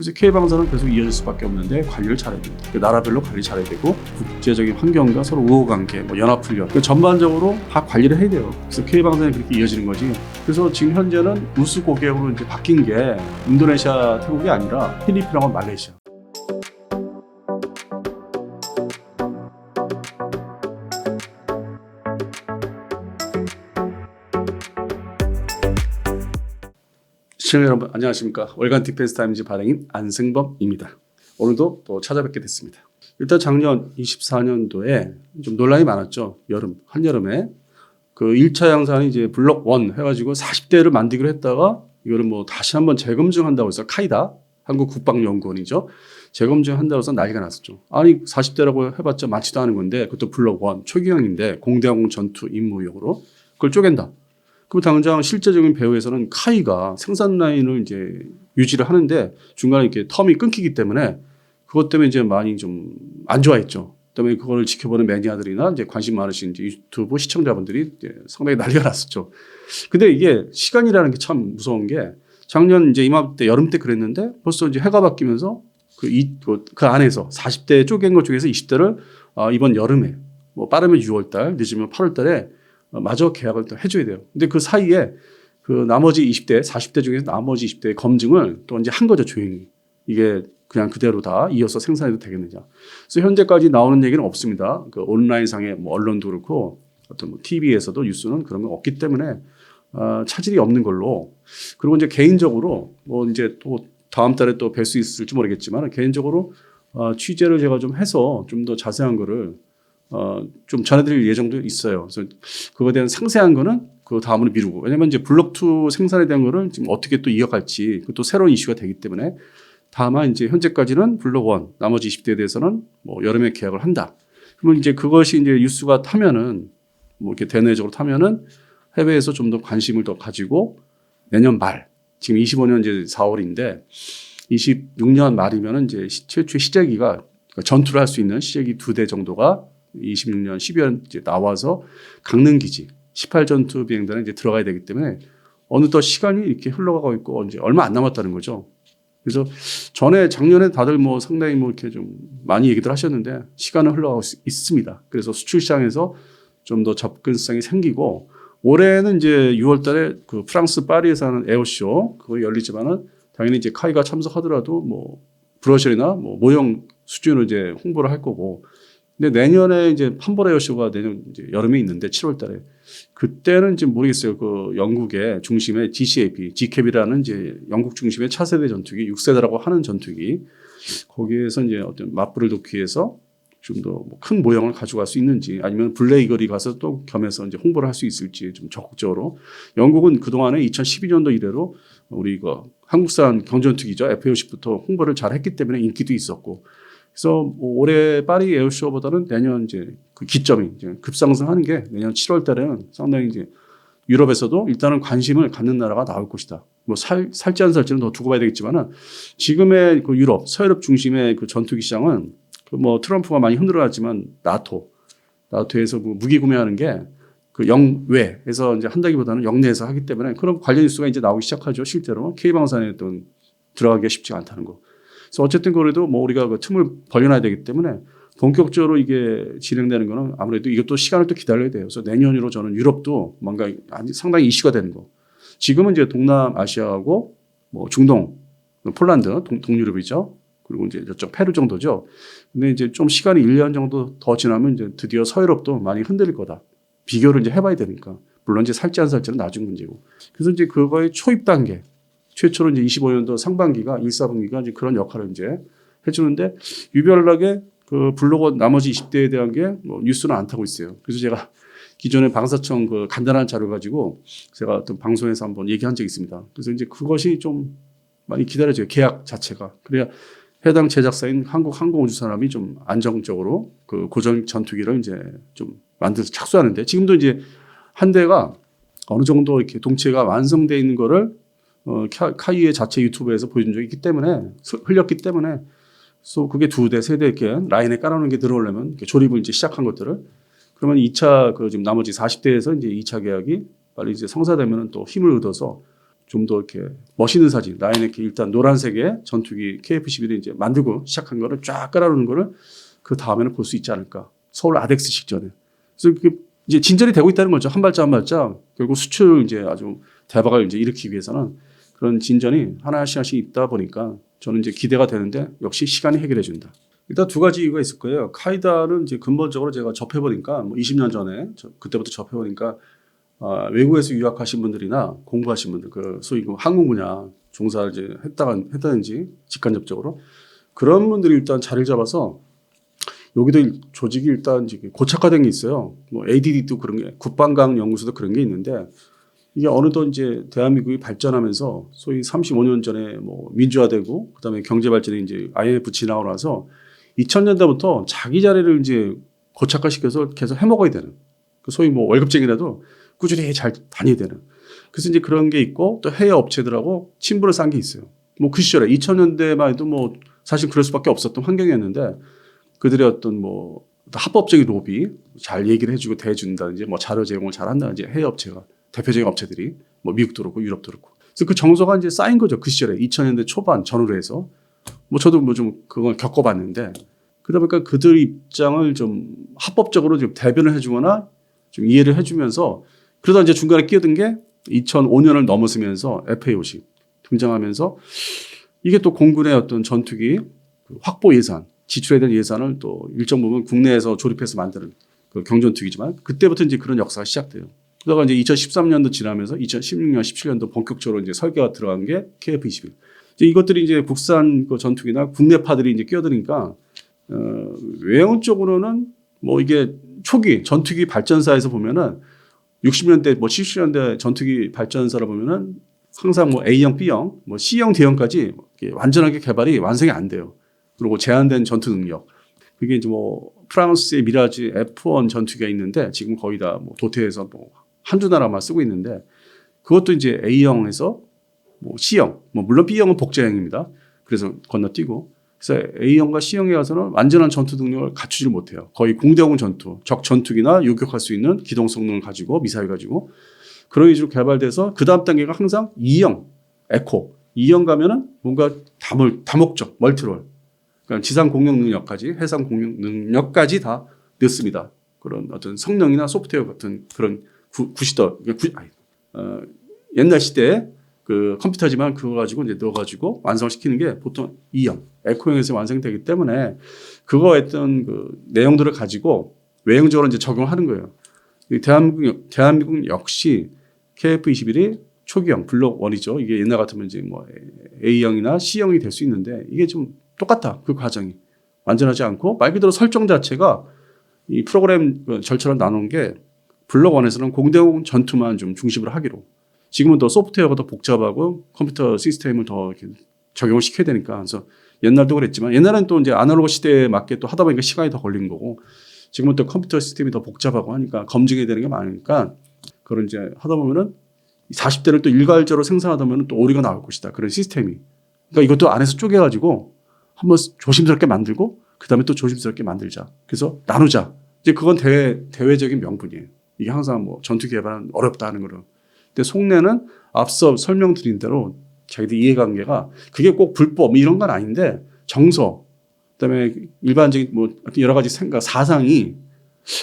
그래서 K방사는 계속 이어질 수밖에 없는데 관리를 잘해야 됩니다. 나라별로 관리 잘해야 되고 국제적인 환경과 서로 우호관계, 연합훈련 전반적으로 다 관리를 해야 돼요. 그래서 K방사는 그렇게 이어지는 거지. 그래서 지금 현재는 우수 고객으로 이제 바뀐 게 인도네시아, 태국이 아니라 필리핀하고 말레이시아. 시청자 여러분 안녕하십니까. 월간 디펜스타임즈 발행인 안승범입니다. 오늘도 또 찾아뵙게 됐습니다. 일단 작년 24년도에 좀 논란이 많았죠. 한여름에 그 1차 양산이 이제 블록 1 해가지고 40대를 만들기로 했다가 이거를 다시 한번 재검증한다고 해서 카이다 한국국방연구원이죠. 재검증한다고 해서 난리가 났었죠. 아니 40대라고 해봤자 많지도 않은 건데 그것도 블록 1 초기형인데 공대항공 전투 임무용으로 그걸 쪼갠다. 그럼 당장 실제적인 배후에서는 카이가 생산 라인을 이제 유지를 하는데 중간에 이렇게 텀이 끊기기 때문에 그것 때문에 이제 많이 좀 안 좋아했죠. 그다음에 그걸 지켜보는 매니아들이나 이제 관심 많으신 이제 유튜브 시청자분들이 이제 상당히 난리가 났었죠. 근데 이게 시간이라는 게 참 무서운 게 작년 이제 이맘때 여름 때 그랬는데 벌써 이제 해가 바뀌면서 그 안에서 40대 쪼갠 것 중에서 20대를 이번 여름에 빠르면 6월 달, 늦으면 8월 달에 마저 계약을 또 해줘야 돼요. 근데 그 사이에 그 나머지 20대, 40대 중에서 나머지 20대의 검증을 또 이제 한 거죠, 조용히. 이게 그냥 그대로 다 이어서 생산해도 되겠느냐. 그래서 현재까지 나오는 얘기는 없습니다. 그 온라인상의 언론도 그렇고 어떤 TV에서도 뉴스는 그런 건 없기 때문에 차질이 없는 걸로. 그리고 이제 개인적으로 이제 또 다음 달에 또 뵐 수 있을지 모르겠지만 개인적으로 취재를 제가 좀 해서 좀 더 자세한 거를 좀 전해드릴 예정도 있어요. 그래서 그거에 대한 상세한 거는 그 다음으로 미루고. 왜냐면 이제 블록 2 생산에 대한 거를 지금 어떻게 또 이어갈지 그것도 새로운 이슈가 되기 때문에 다만 이제 현재까지는 블록 1 나머지 20대에 대해서는 여름에 계약을 한다. 그러면 이제 그것이 이제 뉴스가 타면은 이렇게 대내적으로 타면은 해외에서 좀 더 관심을 더 가지고 내년 말 지금 25년 이제 4월인데 26년 말이면은 이제 최초의 시제기가 전투를 할 수 있는 시제기 2대 정도가 26년 12월 이제 나와서 강릉 기지 18전투 비행단에 이제 들어가야 되기 때문에 어느덧 시간이 이렇게 흘러가고 있고 이제 얼마 안 남았다는 거죠. 그래서 작년에 다들 상당히 이렇게 좀 많이 얘기들 하셨는데 시간은 흘러가고 있습니다. 그래서 수출 시장에서 좀 더 접근성이 생기고 올해는 이제 6월 달에 그 프랑스 파리에서 하는 에어쇼 그거 열리지만은 당연히 이제 카이가 참석하더라도 브로셔리나 모형 수준으로 이제 홍보를 할 거고 근데 내년에 이제 판버레 에어쇼가 내년 이제 여름에 있는데 7월 달에 그때는 이제 모르겠어요. 그 영국의 중심의 GCAP, GCAP이라는 이제 영국 중심의 차세대 전투기, 6세대라고 하는 전투기 거기에서 이제 어떤 맞불을 놓기 위해서 좀 더 큰 모형을 가져갈 수 있는지 아니면 블레이걸이 가서 또 겸해서 이제 홍보를 할 수 있을지 좀 적극적으로 영국은 그동안에 2012년도 이래로 우리 그 한국산 경전투기죠. F-50부터 홍보를 잘 했기 때문에 인기도 있었고 그래서 올해 파리 에어쇼보다는 내년 이제 그 기점이 이제 급상승하는 게 내년 7월 달에는 상당히 이제 유럽에서도 일단은 관심을 갖는 나라가 나올 것이다. 살지 안 살지는 더 두고 봐야 되겠지만은 지금의 그 유럽, 서유럽 중심의 그 전투기 시장은 트럼프가 많이 흔들어놨지만 나토에서 무기 구매하는 게 그 영외에서 이제 한다기보다는 영내에서 하기 때문에 그런 관련 뉴스가 이제 나오기 시작하죠. 실제로 K방산에 또 들어가기가 쉽지가 않다는 거. 그래서 어쨌든 그래도 우리가 그 틈을 벌려놔야 되기 때문에 본격적으로 이게 진행되는 거는 아무래도 이것도 시간을 또 기다려야 돼요. 그래서 내년으로 저는 유럽도 뭔가 상당히 이슈가 되는 거. 지금은 이제 동남아시아하고 중동, 폴란드, 동유럽이죠. 그리고 이제 저쪽 페루 정도죠. 근데 이제 좀 시간이 1년 정도 더 지나면 이제 드디어 서유럽도 많이 흔들릴 거다. 비교를 이제 해봐야 되니까. 물론 이제 살지 안 살지는 나중 문제고. 그래서 이제 그거의 초입 단계. 최초로 이제 25년도 상반기가 1, 4분기가 이제 그런 역할을 이제 해주는데 유별나게 그 블로거 나머지 20대에 대한 게 뉴스는 안 타고 있어요. 그래서 제가 기존에 방사청 그 간단한 자료 가지고 제가 어떤 방송에서 한번 얘기한 적이 있습니다. 그래서 이제 그것이 좀 많이 기다려져요. 계약 자체가. 그래야 해당 제작사인 한국항공우주산업이 좀 안정적으로 그 고전 전투기를 이제 좀 만들어서 착수하는데 지금도 이제 한 대가 어느 정도 이렇게 동체가 완성되어 있는 거를 카이의 자체 유튜브에서 보여준 적이 있기 때문에 흘렸기 때문에 그래서 그게 2대, 3대 이렇게 라인에 깔아놓은 게 들어오려면 이렇게 조립을 이제 시작한 것들을 그러면 2차 지금 나머지 40대에서 이제 2차 계약이 빨리 이제 성사되면 또 힘을 얻어서 좀 더 이렇게 멋있는 사진, 라인에 이렇게 일단 노란색의 전투기 KF-21을 이제 만들고 시작한 거를 쫙 깔아놓는 거를 그 다음에는 볼 수 있지 않을까. 서울 아덱스 직전에. 그래서 이제 진전이 되고 있다는 거죠. 한 발짝 한 발짝. 결국 수출 이제 아주 대박을 이제 일으키기 위해서는 그런 진전이 하나씩 있다 보니까 저는 이제 기대가 되는데 역시 시간이 해결해 준다. 일단 두 가지 이유가 있을 거예요. 카이다는 이제 근본적으로 제가 접해보니까 뭐 20년 전에 그때부터 접해보니까 외국에서 유학하신 분들이나 공부하신 분들, 그 소위 그 항공 분야 종사를 이제 했다든지 직간접적으로 그런 분들이 일단 자리를 잡아서 여기도 조직이 일단 고착화된 게 있어요. 뭐 ADD도 그런 게 국방과학 연구소도 그런 게 있는데 이게 어느덧 이제 대한민국이 발전하면서 소위 35년 전에 뭐 민주화되고 그다음에 경제 발전이 이제 IMF 지나고 나서 2000년대부터 자기 자리를 이제 고착화시켜서 계속 해먹어야 되는 그 소위 뭐 월급쟁이라도 꾸준히 잘 다녀야 되는. 그래서 이제 그런 게 있고 또 해외 업체들하고 친분을 쌓은 게 있어요. 뭐 그 시절에 2000년대만 해도 뭐 사실 그럴 수밖에 없었던 환경이었는데 그들의 어떤 뭐 합법적인 로비 잘 얘기를 해주고 대해준다든지 뭐 자료 제공을 잘 한다든지 해외 업체가 대표적인 업체들이 뭐 미국도 그렇고 유럽도 그렇고 그래서 그 정서가 이제 쌓인 거죠. 그 시절에 2000년대 초반 전후로 해서 뭐 저도 뭐 좀 그걸 겪어봤는데 그러다 보니까 그들 입장을 좀 합법적으로 좀 대변을 해주거나 좀 이해를 해주면서 그러다 이제 중간에 끼어든 게 2005년을 넘어서면서 FA50 등장하면서 이게 또 공군의 어떤 전투기 확보 예산, 지출해야 될 예산을 또 일정 부분 국내에서 조립해서 만드는 그 경전투기지만 그때부터 이제 그런 역사가 시작돼요. 그러다가 이제 2013년도 지나면서 2016년, 17년도 본격적으로 이제 설계가 들어간 게 KF-21. 이제 이것들이 이제 국산 그 전투기나 국내파들이 이제 끼어드니까 외형 쪽으로는 뭐 이게 초기 전투기 발전사에서 보면은 60년대 뭐 70년대 전투기 발전사를 보면은 항상 뭐 A형, B형, 뭐 C형, D형까지 완전하게 개발이 완성이 안 돼요. 그리고 제한된 전투 능력. 그게 이제 뭐 프랑스의 미라지 F1 전투기가 있는데 지금 거의 다 뭐 도태해서 뭐 한두 나라만 쓰고 있는데 그것도 이제 A형에서 뭐 C형, 뭐 물론 B형은 복제형입니다. 그래서 건너뛰고 그래서 A형과 C형에 가서는 완전한 전투 능력을 갖추질 못해요. 거의 공대공 전투, 적 전투기나 요격할 수 있는 기동 성능을 가지고 미사일 가지고 그런 위주로 개발돼서 그 다음 단계가 항상 2형, 에코. 2형 가면은 뭔가 다목적, 멀티롤. 그러니까 지상 공격 능력까지, 해상 공격 능력까지 다 넣습니다. 그런 어떤 성능이나 소프트웨어 같은 그런 옛날 시대에 그 컴퓨터지만 그거 가지고 이제 넣어가지고 완성시키는 게 보통 2형, 에코형에서 완성되기 때문에 그거 했던 그 내용들을 가지고 외형적으로 이제 적용하는 거예요. 대한민국 역시 KF-21이 초기형, 블록 1이죠. 이게 옛날 같으면 이제 뭐 A형이나 C형이 될 수 있는데 이게 좀 똑같다. 그 과정이. 완전하지 않고 말 그대로 설정 자체가 이 프로그램 절차를 나눈 게 블록 1에서는 공대공 전투만 좀 중심으로 하기로. 지금은 더 소프트웨어가 더 복잡하고 컴퓨터 시스템을 더 이렇게 적용을 시켜야 되니까. 그래서 옛날도 그랬지만 옛날엔 또 이제 아날로그 시대에 맞게 또 하다 보니까 시간이 더 걸린 거고 지금은 또 컴퓨터 시스템이 더 복잡하고 하니까 검증해야 되는 게 많으니까 그런 이제 하다 보면은 40대를 또 일괄적으로 생산하다 보면 또 오류가 나올 것이다. 그런 시스템이. 그러니까 이것도 안에서 쪼개가지고 한번 조심스럽게 만들고 그다음에 또 조심스럽게 만들자. 그래서 나누자. 이제 그건 대외적인 명분이에요. 이게 항상 뭐 전투 개발은 어렵다 하는 거로. 근데 속내는 앞서 설명드린 대로 자기들 이해관계가 그게 꼭 불법 이런 건 아닌데 정서 그다음에 일반적인 뭐 여러 가지 생각 사상이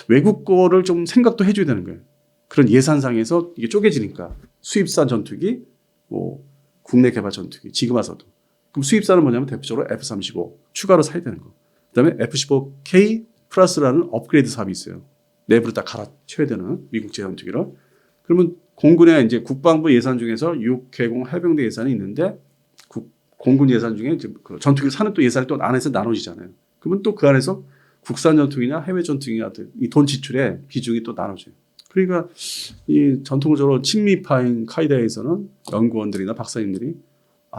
외국 거를 좀 생각도 해줘야 되는 거예요. 그런 예산상에서 이게 쪼개지니까 수입산 전투기, 뭐 국내 개발 전투기 지금 와서도 그럼 수입산은 뭐냐면 대표적으로 F-35 추가로 사야 되는 거. 그다음에 F-15K 플러스라는 업그레이드 사업이 있어요. 내부로 다 갈아쳐야 되는 미국제 전투기를. 그러면 공군의 이제 국방부 예산 중에서 육해공 해병대 예산이 있는데 공군 예산 중에 그 전투기를 사는 또 예산이 또 안에서 나눠지잖아요. 그러면 또 그 안에서 국산 전투기냐 해외 전투기냐 이 돈 지출의 비중이 또 나눠져요. 그러니까 이 전통적으로 친미파인 카이다에서는 연구원들이나 박사님들이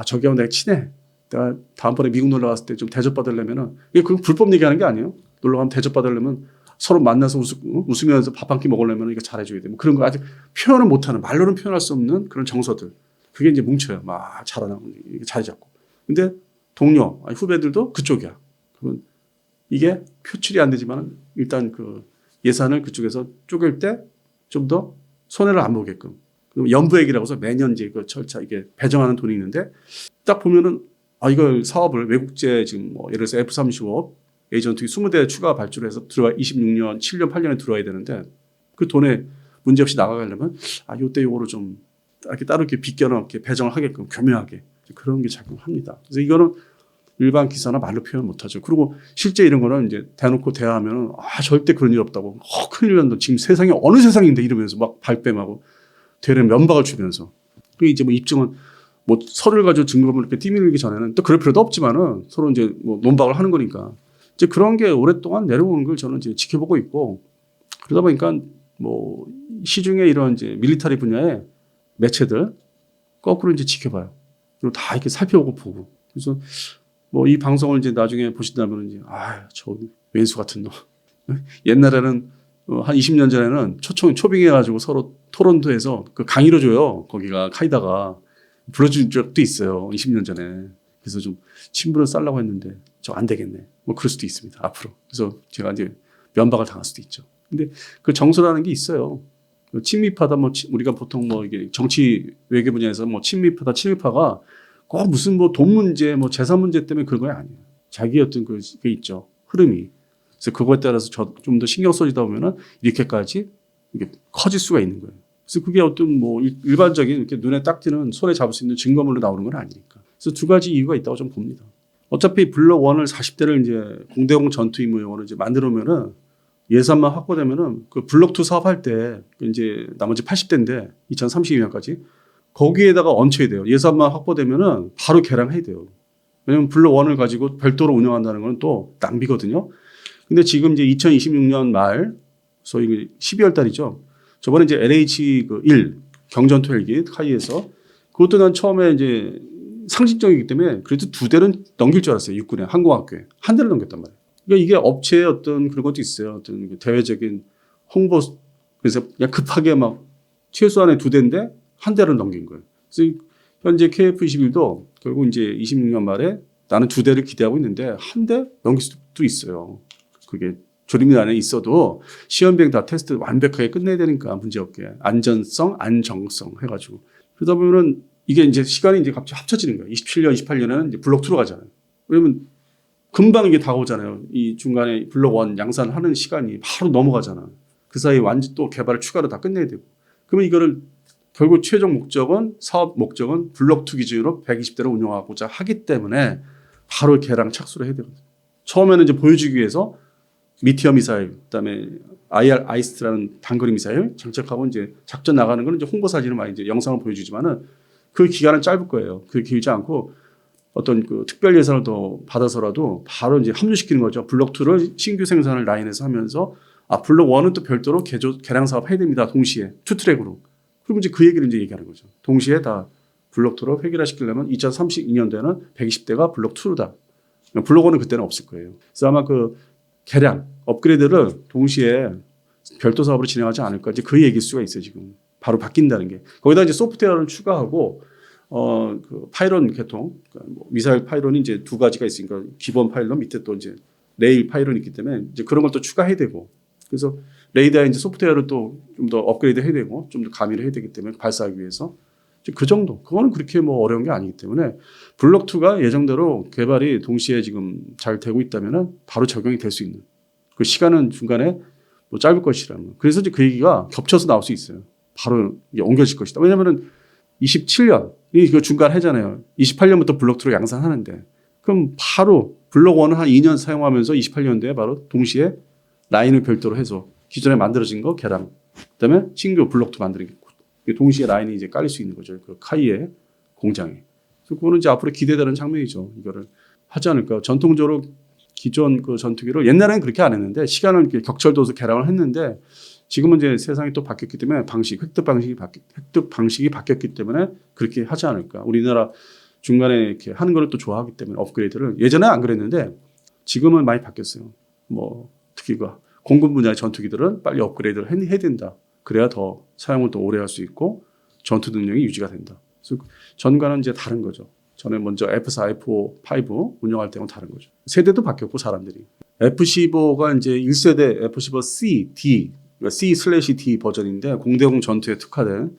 저기하고 내가 친해. 내가 다음번에 미국 놀러 갔을 때 좀 대접받으려면은 이게 그건 불법 얘기하는 게 아니에요. 놀러 가면 대접받으려면 서로 만나서 웃으면서 밥 한 끼 먹으려면 이거 잘해줘야 돼. 뭐 그런 거 아직 표현을 못하는 말로는 표현할 수 없는 그런 정서들. 그게 이제 뭉쳐요. 막 잘하나 자리 잡고. 근데 동료, 후배들도 그쪽이야. 그러면 이게 표출이 안 되지만 일단 그 예산을 그쪽에서 쪼갤 때 좀 더 손해를 안 보게끔 그럼 연부액이라고 해서 매년 이제 그 절차 이게 배정하는 돈이 있는데 딱 보면은 이걸 사업을 외국제 지금 뭐 예를 들어서 F-35 에이전트 20대 추가 발주를 해서 들어와 26년, 7년, 8년에 들어와야 되는데 그 돈에 문제 없이 나가려면 요때 요거를 좀 이렇게 따로 이렇게 빗겨넣게 배정을 하게끔 교묘하게 그런 게 작용합니다. 그래서 이거는 일반 기사나 말로 표현 못하죠. 그리고 실제 이런 거는 이제 대놓고 대화하면 절대 그런 일 없다고 큰일 난다. 지금 세상에 어느 세상인데 이러면서 막 발뺌하고 되려 면박을 주면서 그 이제 뭐 입증은 뭐 서류를 가지고 증거를 이렇게 띠밀기 전에는 또 그럴 필요도 없지만은 서로 이제 뭐 논박을 하는 거니까 이제 그런 게 오랫동안 내려오는 걸 저는 이제 지켜보고 있고 그러다 보니까 뭐 시중에 이런 이제 밀리터리 분야의 매체들 거꾸로 이제 지켜봐요. 그리고 다 이렇게 살펴보고 보고 그래서 뭐 이 방송을 이제 나중에 보신다면 이제 저 왼수 같은 놈. 옛날에는 한 20년 전에는 초빙해가지고 서로 토론토 해서 그 강의로 줘요. 거기가 카이다가 불러준 적도 있어요. 20년 전에. 그래서 좀 친분을 쌓으려고 했는데 저 안 되겠네. 뭐 그럴 수도 있습니다. 앞으로. 그래서 제가 이제 면박을 당할 수도 있죠. 근데 그 정서라는 게 있어요. 친미파다 뭐 우리가 보통 뭐 이게 정치 외교 분야에서 뭐 친미파다 친일파가 꼭 무슨 뭐 돈 문제 뭐 재산 문제 때문에 그런 거 아니에요. 자기 어떤 그게 있죠. 흐름이. 그래서 그거에 따라서 좀 더 신경 써주다 보면은 이렇게까지 이게 커질 수가 있는 거예요. 그래서 그게 어떤 뭐 일반적인 이렇게 눈에 딱 띄는 손에 잡을 수 있는 증거물로 나오는 건 아니니까. 그래서 두 가지 이유가 있다고 좀 봅니다. 어차피 블록 1을 40대를 이제 공대공 전투 임무 용어로 이제 만들어 놓으면은 예산만 확보되면은 그 블록 2 사업할 때 이제 나머지 80대인데 2032년까지 거기에다가 얹혀야 돼요. 예산만 확보되면은 바로 개량해야 돼요. 왜냐면 블록 1을 가지고 별도로 운영한다는 건 또 낭비거든요. 근데 지금 이제 2026년 말 소위 12월 달이죠. 저번에 이제 LH 그 1 경전투 헬기 카이에서 그것도 난 처음에 이제 상식적이기 때문에 그래도 2대는 넘길 줄 알았어요. 육군에 항공학교에 한 대를 넘겼단 말이에요. 그러니까 이게 업체의 어떤 그런 것도 있어요. 어떤 대외적인 홍보 그래서 그냥 급하게 막 최소한의 2대인데 한 대를 넘긴 거예요. 그래서 현재 KF-21도 결국 이제 26년 말에 나는 2대를 기대하고 있는데 한 대 넘길 수도 있어요. 그게 조립 안에 있어도 시험 비행 다 테스트 완벽하게 끝내야 되니까 문제없게 안전성, 안정성 해가지고 그러다 보면은 이게 이제 시간이 이제 갑자기 합쳐지는 거예요. 27년, 28년에는 이제 블록 2로 가잖아요. 왜냐면 금방 이게 다가오잖아요. 이 중간에 블록 1 양산하는 시간이 바로 넘어가잖아. 그 사이에 완전 또 개발을 추가로 다 끝내야 되고. 그러면 이거를 결국 최종 목적은 사업 목적은 블록 2 기준으로 120대를 운영하고자 하기 때문에 바로 개량 착수를 해야 되거든요. 처음에는 이제 보여주기 위해서 미티어 미사일, 그다음에 IR 아이스트라는 단거리 미사일 장착하고 이제 작전 나가는 거는 이제 홍보 사진을 많이 이제 영상을 보여주지만은 그 기간은 짧을 거예요. 그게 길지 않고 어떤 그 특별 예산을 더 받아서라도 바로 이제 합류시키는 거죠. 블록 2를 신규 생산을 라인에서 하면서 블록 1은 또 별도로 개량 사업 해야 됩니다. 동시에 투트랙으로. 그리고 이제 그 얘기를 이제 얘기하는 거죠. 동시에 다 블록 2로 획일화시키려면 2032년도에는 120대가 블록 2다. 블록 1은 그때는 없을 거예요. 그래서 아마 그 개량, 업그레이드를 동시에 별도 사업으로 진행하지 않을까. 이제 그 얘기일 수가 있어요, 지금. 바로 바뀐다는 게. 거기다 이제 소프트웨어를 추가하고, 그 파이론 계통, 그러니까 뭐 미사일 파이론이 이제 2가지가 있으니까 기본 파이론 밑에 또 이제 레일 파이론이 있기 때문에 이제 그런 걸 또 추가해야 되고. 그래서 레이더에 이제 소프트웨어를 또 좀 더 업그레이드 해야 되고, 좀 더 가미를 해야 되기 때문에 발사하기 위해서. 그 정도. 그거는 그렇게 뭐 어려운 게 아니기 때문에 블록 2가 예정대로 개발이 동시에 지금 잘 되고 있다면은 바로 적용이 될 수 있는 그 시간은 중간에 뭐 짧을 것이라는. 그래서 이제 그 얘기가 겹쳐서 나올 수 있어요. 바로 옮겨질 것이다. 왜냐면은 27년 이 중간 해잖아요. 28년부터 블록 2로 양산하는데 그럼 바로 블록 1은 한 2년 사용하면서 28년도에 바로 동시에 라인을 별도로 해서 기존에 만들어진 거 개량. 그다음에 신규 블록 2 만들겠고. 동시에 라인이 이제 깔릴 수 있는 거죠. 그 카이의 공장에. 그래서 그거는 이제 앞으로 기대되는 장면이죠. 이거를 하지 않을까. 전통적으로 기존 그 전투기를 옛날에는 그렇게 안 했는데 시간을 이렇게 격철둬서 개량을 했는데 지금은 이제 세상이 또 바뀌었기 때문에 획득 방식이 바뀌었기 때문에 그렇게 하지 않을까. 우리나라 중간에 이렇게 하는 거를 또 좋아하기 때문에 업그레이드를 예전에 안 그랬는데 지금은 많이 바뀌었어요. 뭐 특히 그 공군 분야의 전투기들은 빨리 업그레이드를 해야 된다. 그래야 더 사용을 더 오래 할 수 있고 전투 능력이 유지가 된다. 그래서 전과는 이제 다른 거죠. 전에 먼저 F4, F5, 5 운영할 때는 다른 거죠. 세대도 바뀌었고 사람들이. F-15가 이제 1세대 F-15C, D, 그러니까 C/D 버전인데 공대공 전투에 특화된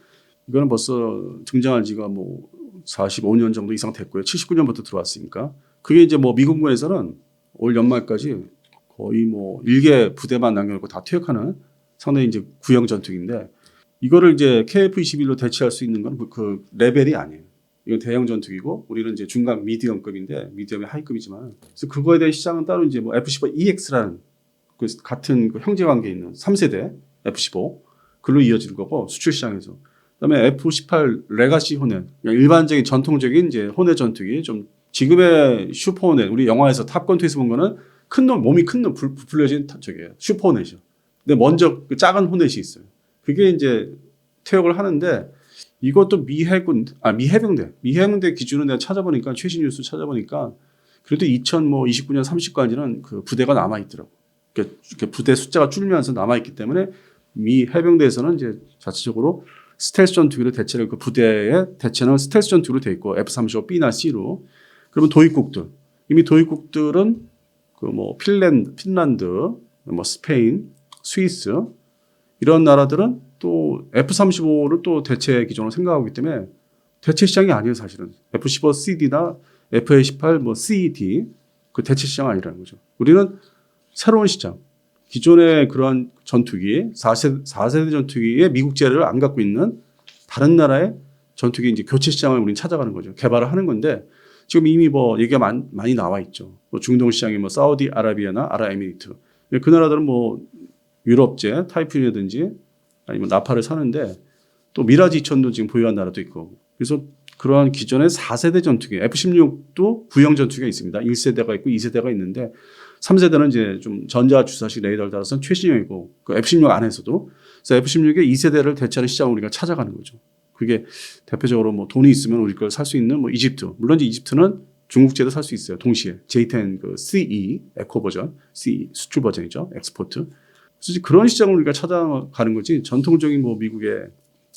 이거는 벌써 등장한 지가 뭐 45년 정도 이상 됐고요. 79년부터 들어왔으니까. 그게 이제 뭐 미군에서는 올 연말까지 거의 뭐 일개 부대만 남겨놓고 다 퇴역하는 상당히 이제 구형 전투기인데 이거를 이제 KF-21로 대체할 수 있는 건 그 레벨이 아니에요. 이건 대형 전투기고 우리는 이제 중간 미디엄급인데 미디엄이 하이급이지만 그래서 그거에 대한 시장은 따로 이제 뭐 F-15EX라는 그 같은 그 형제 관계에 있는 3세대 F-15 글로 이어질 거고 수출 시장에서 그다음에 F-18 레가시 호넷 일반적인 전통적인 이제 호넷 전투기 좀 지금의 슈퍼 호넷 우리 영화에서 탑건 2에서 본 거는 큰 놈 몸이 큰 놈 부풀려진 저기예요 슈퍼 호넷이요. 근데 먼저 그 작은 호넷이 있어요. 그게 이제 퇴역을 하는데 이것도 미해병대 기준으로 내가 찾아보니까 최신 뉴스 찾아보니까 그래도 2029년 30까지는 그 부대가 남아 있더라고. 그러니까 부대 숫자가 줄면서 남아 있기 때문에 미 해병대에서는 이제 자체적으로 스텔스 전투기로 대체를 그 부대의 대체는 스텔스 전투기로 돼 있고 F-35B나 C로 그러면 도입국들 이미 도입국들은 그 뭐 핀란드, 뭐 스페인, 스위스 이런 나라들은 또 F-35를 또 대체 기종으로 생각하기 때문에 대체 시장이 아니에요 사실은. F-15CD나 F-18 뭐 CED 그 대체 시장 아니라는 거죠. 우리는 새로운 시장 기존의 그러한 전투기 4세대 전투기의 미국제를 안 갖고 있는 다른 나라의 전투기 이제 교체 시장을 우리는 찾아가는 거죠. 개발을 하는 건데 지금 이미 뭐 얘기가 많이 나와 있죠. 뭐 중동 시장이 뭐 사우디아라비아나 아랍에미리트 그 나라들은 뭐 유럽제 타이푼이라든지 아니면 나파를 사는데 또 미라지 2000도 지금 보유한 나라도 있고 그래서 그러한 기존의 4세대 전투기 F-16도 구형 전투기가 있습니다. 1세대가 있고 2세대가 있는데 3세대는 이제 좀 전자 주사식 레이더를 달아서 최신형이고 그 F-16 안에서도 그래서 F-16의 2세대를 대체하는 시장을 우리가 찾아가는 거죠. 그게 대표적으로 뭐 돈이 있으면 우리 걸 살 수 있는 뭐 이집트 물론 이집트는 중국제도 살 수 있어요. 동시에 J10 그 CE 에코 버전 CE 수출 버전이죠. 엑스포트. 그래서 그런 시장을 우리가 찾아가는 거지 전통적인 뭐 미국의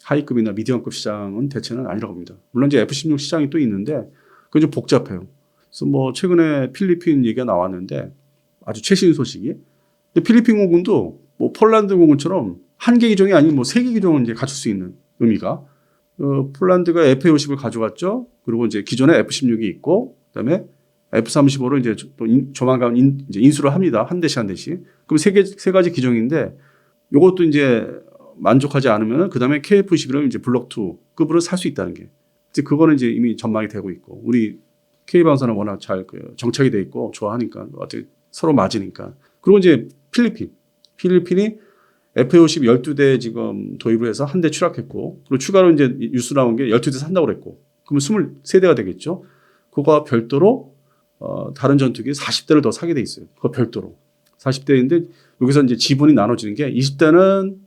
하이급이나 미디엄급 시장은 대체는 아니라고 봅니다. 물론 이제 F-16 시장이 또 있는데 그건 좀 복잡해요. 그래서 뭐 최근에 필리핀 얘기가 나왔는데 아주 최신 소식이 근데 필리핀 공군도 뭐 폴란드 공군처럼 한 개 기종이 아닌 뭐 세 개 기종을 이제 갖출 수 있는 의미가 폴란드가 F-50을 가져갔죠. 그리고 이제 기존에 F-16이 있고 그다음에 F-35를 이제 또 조만간 이제 인수를 합니다. 한 대씩 한 대씩. 그럼 세 가지 기종인데 이것도 이제 만족하지 않으면 그다음에 KF-21을 이제 블록 2급으로 살 수 있다는 게. 이제 그거는 이제 이미 전망이 되고 있고 우리 K방사는 워낙 잘 정착이 돼 있고 좋아하니까 어떻게 서로 맞으니까. 그리고 이제 필리핀이 F-50 12대 지금 도입을 해서 한 대 추락했고 그리고 추가로 이제 뉴스 나온 게 12대 산다고 그랬고 그러면 23대가 되겠죠. 그거와 별도로 다른 전투기 40대를 더 사게 돼 있어요. 그거 별도로. 40대인데 여기서 이제 지분이 나눠지는 게 20대는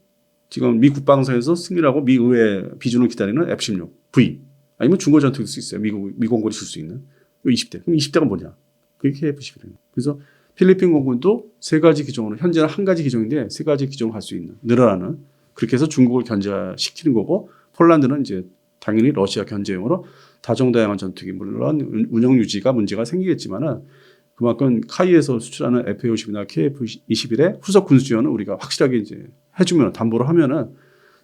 지금 미 국방성에서 승인하고 미 의회 비준을 기다리는 F-16V 아니면 중고 전투기일 수 있어요. 미공군이 쓸 수 있는 20대. 그럼 20대가 뭐냐? 그게 KF-11이에요. 그래서 필리핀 공군도 세 가지 기종으로 현재는 한 가지 기종인데 세 가지 기종을 할 수 있는 늘어나는 그렇게 해서 중국을 견제시키는 거고 폴란드는 이제 당연히 러시아 견제용으로 다종다양한 전투기 물론 운영 유지가 문제가 생기겠지만은 그만큼 카이에서 수출하는 F-50이나 KF-21의 후속 군수 지원을 우리가 확실하게 이제 해주면 담보를 하면은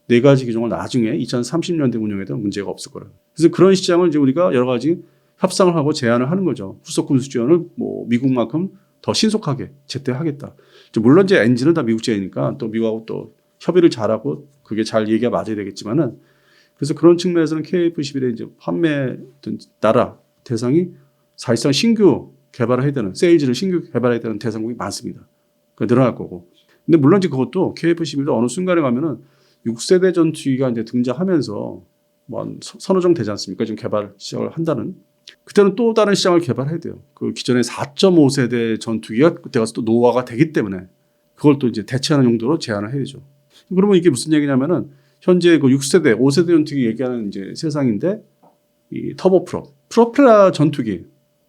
네 가지 기종을 나중에 2030년대 운영에도 문제가 없을 거라고. 그래서 그런 시장을 이제 우리가 여러 가지 협상을 하고 제안을 하는 거죠. 후속 군수 지원을 뭐 미국만큼 더 신속하게 제때하겠다. 물론 이제 엔진은 다 미국제니까 또 미국하고 또 협의를 잘하고 그게 잘 얘기가 맞아야 되겠지만은 그래서 그런 측면에서는 KF-11의 이제 판매 나라 대상이 사실상 신규 개발을 해야 되는 세일즈를 신규 개발해야 되는 대상국이 많습니다. 늘어날 거고. 근데 물론 이제 그것도 KF-11도 어느 순간에 가면은 6세대 전투기가 이제 등장하면서 뭐 서너 정 되지 않습니까? 지금 개발 시작을 한다는. 그때는 또 다른 시장을 개발해야 돼요. 그 기존의 4.5세대 전투기가 그때 가서 또 노후화가 되기 때문에 그걸 또 이제 대체하는 용도로 제한을 해야죠. 그러면 이게 무슨 얘기냐면은 현재 그 6세대, 5세대 전투기 얘기하는 이제 세상인데 이 프로펠러 전투기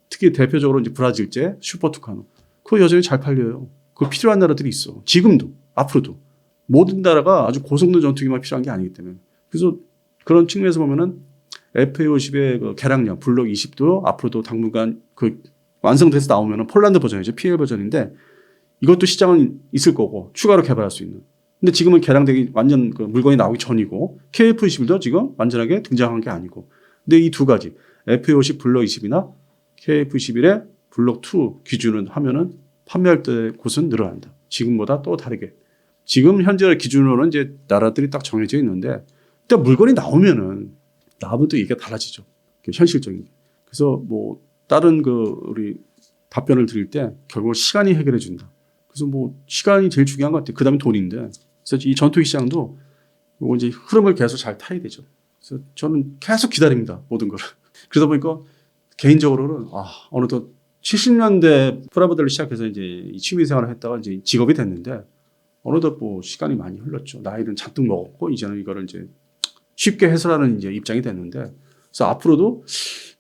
특히 대표적으로 이제 브라질제 슈퍼투카노 그거 여전히 잘 팔려요. 그거 필요한 나라들이 있어. 지금도 앞으로도 모든 나라가 아주 고성능 전투기만 필요한 게 아니기 때문에 그래서 그런 측면에서 보면은 F-50의 그 개량량 블록 20도 앞으로도 당분간 그 완성돼서 나오면은 폴란드 버전이죠. PL 버전인데 이것도 시장은 있을 거고 추가로 개발할 수 있는 근데 지금은 개량되기 완전 그 물건이 나오기 전이고 KF21도 지금 완전하게 등장한 게 아니고. 근데 이 두 가지 FA50 블록 20이나 KF21의 블록 2 기준을 하면은 판매할 때 곳은 늘어난다. 지금보다 또 다르게. 지금 현재 기준으로는 이제 나라들이 딱 정해져 있는데 일단 물건이 나오면 또 이게 달라지죠. 현실적인. 그래서 뭐 다른 그 우리 답변을 드릴 때 결국 시간이 해결해 준다. 그래서 뭐 시간이 제일 중요한 것 같아요. 그다음에 돈인데. 그래서 이 전투기 시장도 이거 이제 흐름을 계속 잘 타야 되죠. 그래서 저는 계속 기다립니다. 모든 걸. 그러다 보니까 개인적으로는 어느덧 70년대 프라모델을 시작해서 이제 이 취미 생활을 했다가 이제 직업이 됐는데 어느덧 뭐 시간이 많이 흘렀죠. 나이는 잔뜩 먹었고 이제는 이거를 이제 쉽게 해소하는 이제 입장이 됐는데 그래서 앞으로도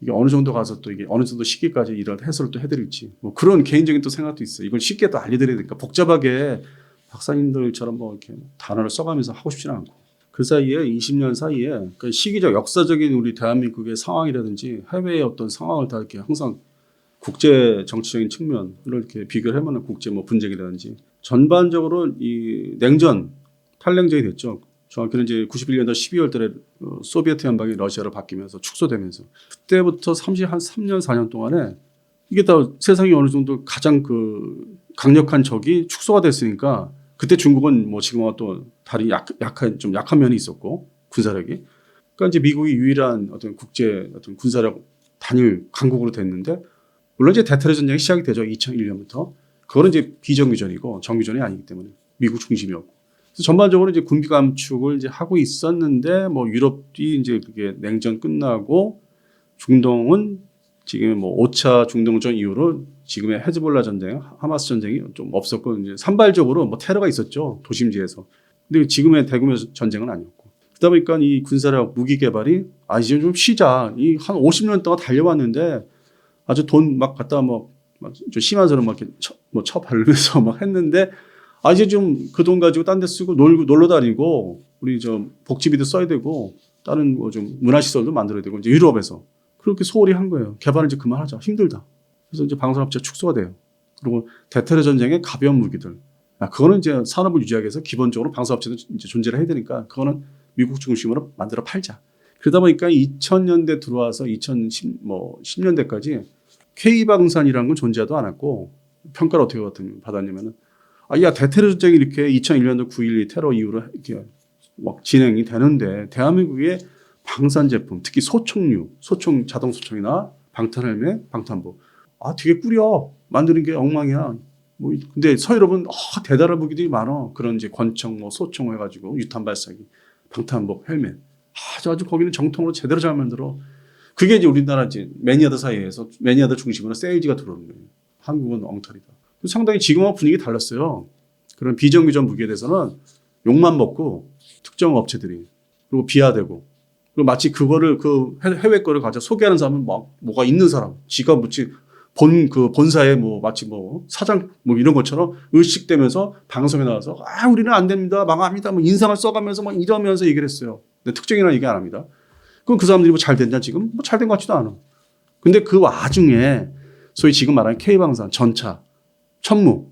이게 어느 정도 가서 또 이게 어느 정도 시기까지 이런 해소를 또 해드릴지 뭐 그런 개인적인 또 생각도 있어요. 이걸 쉽게 또 알려드려야 되니까 복잡하게 박사님들처럼 뭐 이렇게 단어를 써가면서 하고 싶지는 않고 그 사이에 20년 사이에 그 시기적 역사적인 우리 대한민국의 상황이라든지 해외의 어떤 상황을 다 이렇게 항상 국제 정치적인 측면을 이렇게 비교를 해보면 국제 뭐 분쟁이라든지 전반적으로 이 냉전 탈냉전이 됐죠. 정확히는 이제 91년도 12월 달에 소비에트 연방이 러시아로 바뀌면서 축소되면서 그때부터 한 3년 4년 동안에 이게 다 세상이 어느 정도 가장 그 강력한 적이 축소가 됐으니까 그때 중국은 뭐 지금과 또 다리 좀 약한 면이 있었고 군사력이 그러니까 이제 미국이 유일한 어떤 국제 어떤 군사력 단일 강국으로 됐는데 물론 이제 대테러 전쟁이 시작이 되죠. 2001년부터. 그거는 이제 비정규전이고 정규전이 아니기 때문에 미국 중심이었고. 그래서 전반적으로 이제 군비 감축을 이제 하고 있었는데 뭐 유럽이 이제 그게 냉전 끝나고 중동은 지금 뭐 5차 중동전 이후로 지금의 헤즈볼라 전쟁, 하마스 전쟁이 좀 없었고 이제 산발적으로 뭐 테러가 있었죠. 도심지에서. 근데 지금의 대규모 전쟁은 아니었고. 그러다 보니까 이 군사력 무기 개발이 이제 좀 쉬자. 이 한 50년 동안 달려왔는데 아주 돈 막 갖다 뭐 좀 심한 소리 막 이렇게 쳐 바르면서 막 했는데 이제 좀 그 돈 가지고 딴 데 쓰고 놀러 다니고 우리 좀 복지비도 써야 되고 다른 뭐 좀 문화시설도 만들어야 되고 이제 유럽에서 그렇게 소홀히 한 거예요. 개발을 이제 그만하자. 힘들다. 그래서 이제 방산업체가 축소가 돼요. 그리고 대테러 전쟁의 가벼운 무기들. 그거는 이제 산업을 유지하기 위해서 기본적으로 방산업체도 이제 존재를 해야 되니까 그거는 미국 중심으로 만들어 팔자. 그러다 보니까 2000년대 들어와서 2010년대까지 K방산이라는 건 존재하도 않았고 평가를 어떻게 받았냐면은 야 대테러 전쟁이 이렇게 2001년도 9.12 테러 이후로 이렇게 막 진행이 되는데 대한민국의 방산 제품 특히 소총 자동 소총이나 방탄헬멧, 방탄복 되게 꾸려 만드는 게 엉망이야. 뭐 근데 서유럽은 대단한 무기들이 많아. 그런 이제 권총, 뭐 소총 해가지고 유탄 발사기, 방탄복, 헬멧 아주 거기는 정통으로 제대로 잘 만들어. 그게 이제 우리나라 이제 매니아들 사이에서 매니아들 중심으로 세일즈가 들어오는 거예요. 한국은 엉터리다. 상당히 지금하고 분위기 달랐어요. 그런 비정규전 무기에 대해서는 욕만 먹고 특정 업체들이 그리고 비하되고 그리고 마치 그거를 그 해외 거를 가져 소개하는 사람은 막 뭐가 있는 사람, 지가 마치 본사에 뭐 마치 뭐 사장 뭐 이런 것처럼 의식되면서 방송에 나와서 우리는 안 됩니다, 망합니다, 뭐 인상을 써가면서 막 이러면서 얘기를 했어요. 근데 특정이나 얘기 안 합니다. 그럼 그 사람들이 뭐 잘 됐냐 지금 뭐 잘 된 것 같지도 않아. 근데 그 와중에 소위 지금 말하는 K방산, 전차, 천무,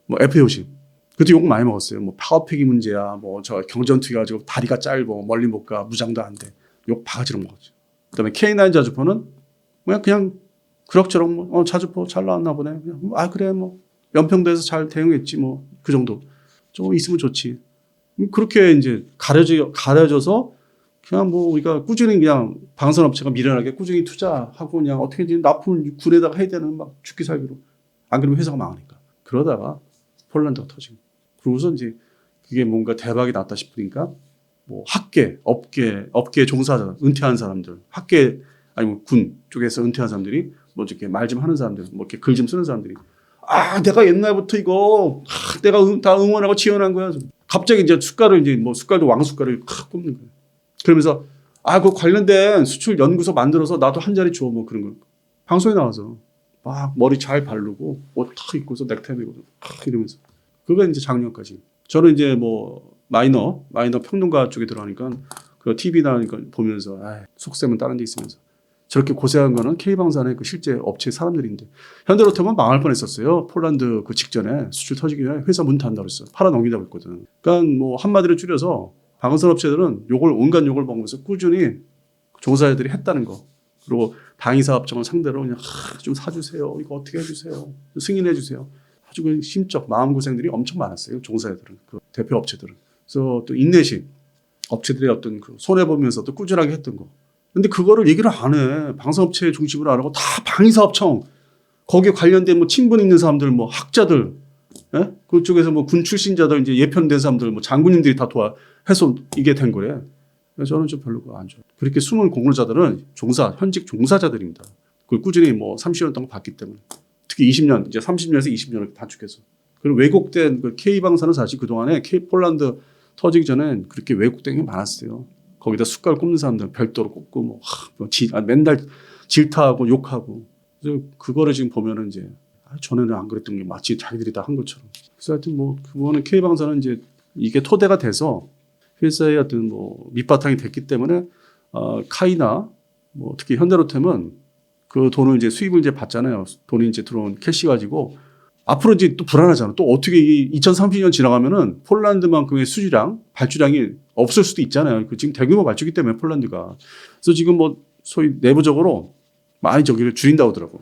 뭐 FA50 그것도 욕 많이 먹었어요. 뭐 파워팩이 문제야, 뭐 저 경전투기 가지고 다리가 짧고 멀리 못 가, 무장도 안 돼. 욕 바가지로 먹었죠. 그다음에 K9 자주포는 그냥 그럭저럭 뭐 자주포 잘 나왔나 보네. 그냥 그래 뭐 연평도에서 잘 대응했지 뭐 그 정도. 좀 있으면 좋지. 그렇게 이제 가려져서 그냥 뭐 우리가 꾸준히 그냥 방산업체가 미련하게 꾸준히 투자하고 그냥 어떻게든 납품을 군에다가 해야 되는 막 죽기 살기로. 안 그러면 회사가 망하니까. 그러다가 폴란드가 터지고. 그러고서 이제 그게 뭔가 대박이 났다 싶으니까 뭐 업계 종사자, 은퇴한 사람들, 아니면 군 쪽에서 은퇴한 사람들이 뭐 이렇게 말 좀 하는 사람들, 뭐 이렇게 글 좀 쓰는 사람들이 내가 옛날부터 이거 내가 다 응원하고 지원한 거야. 갑자기 이제 숟갈도 왕숟갈을 꼽는 거예요. 그러면서 그 관련된 수출 연구소 만들어서 나도 한 자리 줘 뭐 그런 거. 방송에 나와서 막 머리 잘 바르고 옷 탁 입고서 넥타이 메고 이러면서 그거 이제 작년까지. 저는 이제 뭐 마이너 평론가 쪽에 들어가니까 그 TV나 보면서 속셈은 다른 데 있으면서 저렇게 고생한 거는 K방산의 그 실제 업체 사람들인데 현대로템은 망할 뻔했었어요. 폴란드 그 직전에 수출 터지기 전에 회사 문 닫는다고 그랬어요. 팔아 넘긴다고 했거든. 그러니까 뭐 한마디로 줄여서 방산 업체들은 욕을 온갖 욕을 먹으면서 꾸준히 종사자들이 했다는 거. 그리고 방위사업청을 상대로 그냥 좀 사주세요. 이거 어떻게 해주세요. 승인해 주세요. 아주 그 심적 마음고생들이 엄청 많았어요. 종사자들은. 그 대표 업체들은. 그래서 또 인내심. 업체들의 어떤 그 손해보면서도 꾸준하게 했던 거. 근데 그거를 얘기를 안 해. 방산업체 중심으로 안 하고 다 방위사업청. 거기에 관련된 뭐 친분 있는 사람들, 뭐 학자들, 예? 그쪽에서 뭐 군 출신자들, 이제 예편된 사람들, 뭐 장군님들이 다 도와해서 이게 된 거래. 그래서 저는 좀 별로 안 좋아요. 그렇게 숨은 공로자들은 현직 종사자들입니다. 그걸 꾸준히 뭐 30년 동안 봤기 때문에. 특히 20년, 이제 30년에서 20년을 단축해서. 그리고 왜곡된 그 K방산은 사실 그동안에 폴란드 터지기 전엔 그렇게 왜곡된 게 많았어요. 거기다 숟갈 꼽는 사람들 별도로 꼽고 맨날 질타하고 욕하고. 그래서 그거를 지금 보면은 이제 전에는 안 그랬던 게 마치 자기들이 다 한 것처럼. 그래서 하여튼 뭐 그거는 K방산은 이제 이게 토대가 돼서 회사의 어떤 뭐 밑바탕이 됐기 때문에 카이나 뭐 특히 현대로템은 그 돈을 이제 수입을 이제 받잖아요. 돈이 이제 들어온 캐시 가지고 앞으로 이제 또 불안하잖아. 또 어떻게 2030년 지나가면은 폴란드만큼의 수주량, 발주량이 없을 수도 있잖아요. 그 지금 대규모 발주기 때문에 폴란드가. 그래서 지금 뭐 소위 내부적으로 많이 저기를 줄인다고 하더라고.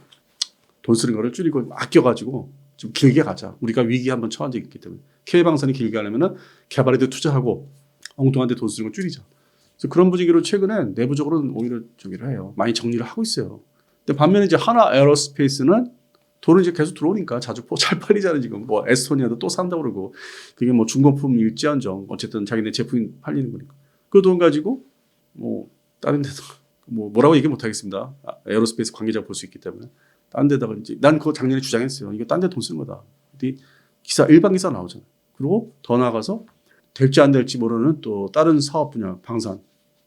돈 쓰는 거를 줄이고 아껴가지고 좀 길게 가자. 우리가 위기 한번 처한 적이 있기 때문에. K방산이 길게 하려면은 개발에도 투자하고 엉뚱한 데 돈 쓰는 거 줄이자. 그래서 그런 분위기로 최근에 내부적으로는 오히려 저기를 해요. 많이 정리를 하고 있어요. 근데 반면에 이제 하나 에어로스페이스는 돈을 이제 계속 들어오니까 자주 잘 팔리잖아요. 지금 뭐 에스토니아도 또 산다고 그러고 그게 뭐 중고품 일지언정 어쨌든 자기네 제품이 팔리는 거니까 그 돈 가지고 뭐 다른 데서 뭐 뭐라고 얘기 못 하겠습니다. 에어로스페이스 관계자 볼 수 있기 때문에 다른 데다가 이제 난 그거 작년에 주장했어요. 이거 딴 데 돈 쓰는 거다. 근데 일반 기사 나오잖아요. 그리고 더 나아가서 될지 안 될지 모르는 또 다른 사업 분야 방산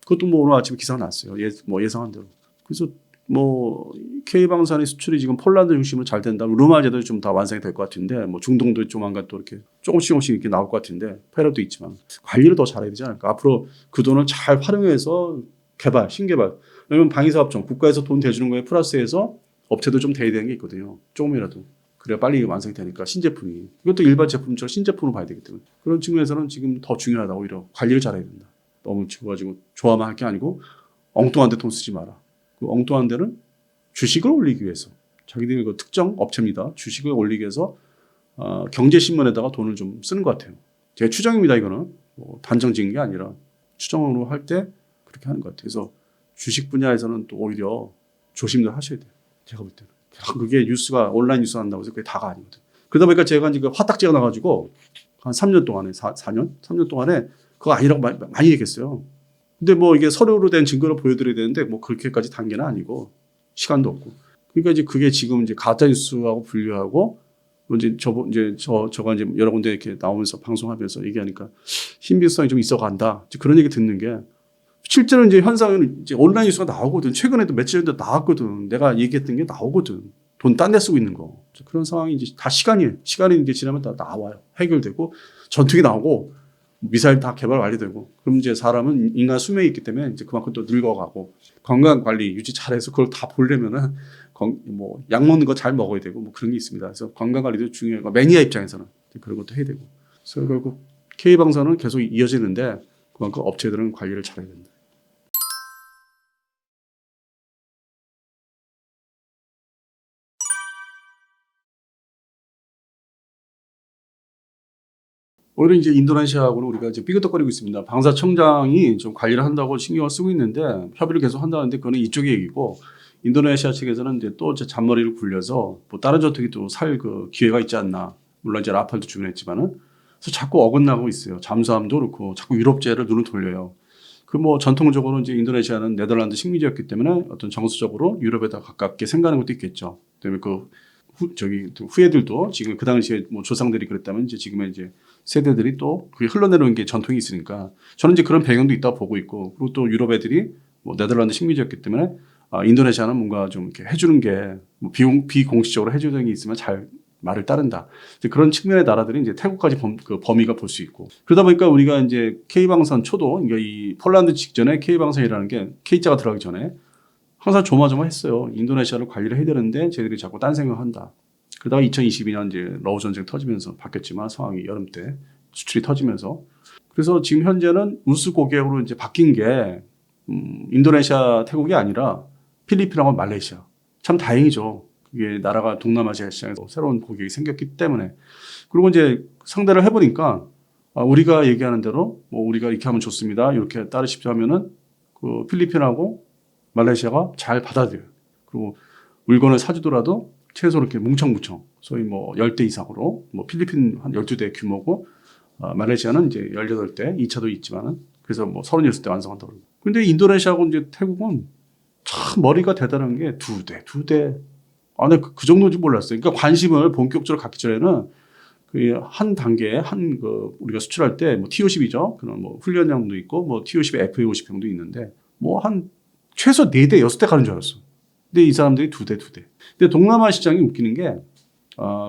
그것도 뭐 오늘 아침에 기사가 났어요. 뭐 예상한 대로. 그래서 뭐 K방산의 수출이 지금 폴란드 중심으로 잘 된다. 루마제도 좀 다 완성이 될 것 같은데 뭐 중동도 조만간 또 이렇게 조금씩 이렇게 나올 것 같은데 페루도 있지만 관리를 더 잘해야 되지 않을까. 앞으로 그 돈을 잘 활용해서 신개발. 왜냐면 방위사업청 국가에서 돈 대주는 거에 플러스해서 업체도 좀 대야 되는 게 있거든요. 조금이라도. 그래야 빨리 완성이 되니까 신제품이. 이것도 일반 제품처럼 신제품으로 봐야 되기 때문에. 그런 측면에서는 지금 더 중요하다. 오히려 관리를 잘해야 된다. 너무 지금 좋아만 할 게 아니고 엉뚱한 데 돈 쓰지 마라. 그 엉뚱한 데는 주식을 올리기 위해서 자기들이 그 특정 업체입니다. 주식을 올리기 위해서 경제신문에다가 돈을 좀 쓰는 것 같아요. 제 추정입니다. 이거는 뭐 단정 지은 게 아니라 추정으로 할 때 그렇게 하는 것 같아요. 그래서 주식 분야에서는 또 오히려 조심을 하셔야 돼요. 제가 볼 때는. 그게 뉴스가 온라인 뉴스 한다고 해서 그게 다가 아니거든. 그러다 보니까 제가 이제 그 화딱지가 나가지고 한 3년 동안에 4년? 3년 동안에 그거 아니라고 많이 얘기했어요. 근데 뭐 이게 서류로 된 증거를 보여드려야 되는데 뭐 그렇게까지 단계는 아니고 시간도 없고. 그러니까 이제 그게 지금 이제 가짜 뉴스하고 분류하고 저가 이제 여러 군데 이렇게 나오면서 방송하면서 얘기하니까 신빙성이 좀 있어간다. 그런 얘기 듣는 게 실제로 이제 현상은 이제 온라인 뉴스가 나오거든. 최근에도 며칠 전에 나왔거든. 내가 얘기했던 게 나오거든. 돈 딴 데 쓰고 있는 거. 그런 상황이 이제 다 시간이 이제 지나면 다 나와요. 해결되고 전투기 나오고 미사일 다 개발 완료되고 그럼 이제 사람은 인간 수명이 있기 때문에 이제 그만큼 또 늙어가고 건강 관리 유지 잘해서 그걸 다 보려면은 뭐 약 먹는 거 잘 먹어야 되고 뭐 그런 게 있습니다. 그래서 건강 관리도 중요하고 매니아 입장에서는 그런 것도 해야 되고 그래서 결국 K방산은 계속 이어지는데 그만큼 업체들은 관리를 잘해야 된다. 오히려 이제 인도네시아하고는 우리가 이제 삐그덕거리고 있습니다. 방사청장이 좀 관리를 한다고 신경을 쓰고 있는데 협의를 계속 한다는데 그거는 이쪽의 얘기고 인도네시아 측에서는 이제 또 잔머리를 굴려서 뭐 다른 전투기 또 살 그 기회가 있지 않나. 물론 이제 라팔도 주문했지만은 그래서 자꾸 어긋나고 있어요. 잠수함도 그렇고 자꾸 유럽제를 눈을 돌려요. 그 뭐 전통적으로 이제 인도네시아는 네덜란드 식민지였기 때문에 어떤 정서적으로 유럽에다 가깝게 생각하는 것도 있겠죠. 그다음에 그 후예들도 지금 그 당시에 뭐 조상들이 그랬다면 이제 지금의 이제 세대들이 또 그게 흘러내려오는 게 전통이 있으니까 저는 이제 그런 배경도 있다 보고 있고 그리고 또 유럽 애들이 뭐 네덜란드 식민지였기 때문에 인도네시아는 뭔가 좀 이렇게 해주는 게 뭐 비공식적으로 해주는 게 있으면 잘 말을 따른다. 이제 그런 측면의 나라들이 이제 태국까지 그 범위가 볼 수 있고 그러다 보니까 우리가 이제 K방산 초도 그러니까 이 폴란드 직전에 K방산이라는 게 K자가 들어가기 전에 항상 조마조마했어요. 인도네시아를 관리를 해야 되는데 쟤들이 자꾸 딴 생각한다. 그러다가 2022년 이제 러우 전쟁 터지면서 바뀌었지만 상황이 여름 때 수출이 터지면서 그래서 지금 현재는 우수 고객으로 이제 바뀐 게 인도네시아, 태국이 아니라 필리핀하고 말레이시아. 참 다행이죠. 그게 나라가 동남아시아 시장에서 새로운 고객이 생겼기 때문에. 그리고 이제 상대를 해보니까 우리가 얘기하는 대로 뭐 우리가 이렇게 하면 좋습니다. 이렇게 따르십시오 하면은 그 필리핀하고 말레이시아가 잘 받아들여요. 그리고 물건을 사주더라도 최소 이렇게 뭉청뭉청 소위 뭐 10대 이상으로 뭐 필리핀 한 12대 규모고 말레이시아는 이제 18대 2차도 있지만은 그래서 뭐 36대 완성한다고 그러고. 근데 인도네시아하고 이제 태국은 참 머리가 대단한 게 2대. 나 그 정도인지 몰랐어요. 그러니까 관심을 본격적으로 갖기 전에는 그 한 단계에 우리가 수출할 때 뭐 T50이죠. 그런 뭐 훈련형도 있고 뭐 T50, FA50형도 있는데 뭐 한 최소 4대, 6대 가는 줄 알았어. 근데 이 사람들이 2대. 근데 동남아 시장이 웃기는 게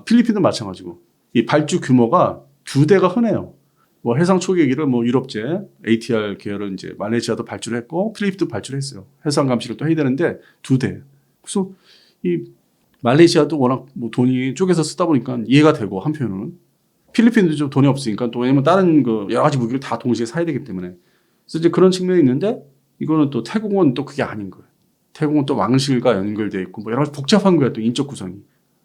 필리핀도 마찬가지고 이 발주 규모가 2대가 흔해요. 뭐 해상 초계기를 뭐 유럽제 ATR 계열은 이제 말레이시아도 발주를 했고 필리핀도 발주를 했어요. 해상 감시를 또 해야 되는데 2대. 그래서 이 말레이시아도 워낙 뭐 돈이 쪼개서 쓰다 보니까 이해가 되고 한편으로는 필리핀도 좀 돈이 없으니까 또 왜냐면 다른 그 여러 가지 무기를 다 동시에 사야 되기 때문에 그래서 이제 그런 측면이 있는데 이거는 또 태국은 또 그게 아닌 거예요. 태국은 또 왕실과 연결되어 있고 뭐 여러 가지 복잡한 거예요. 또 인적 구성이.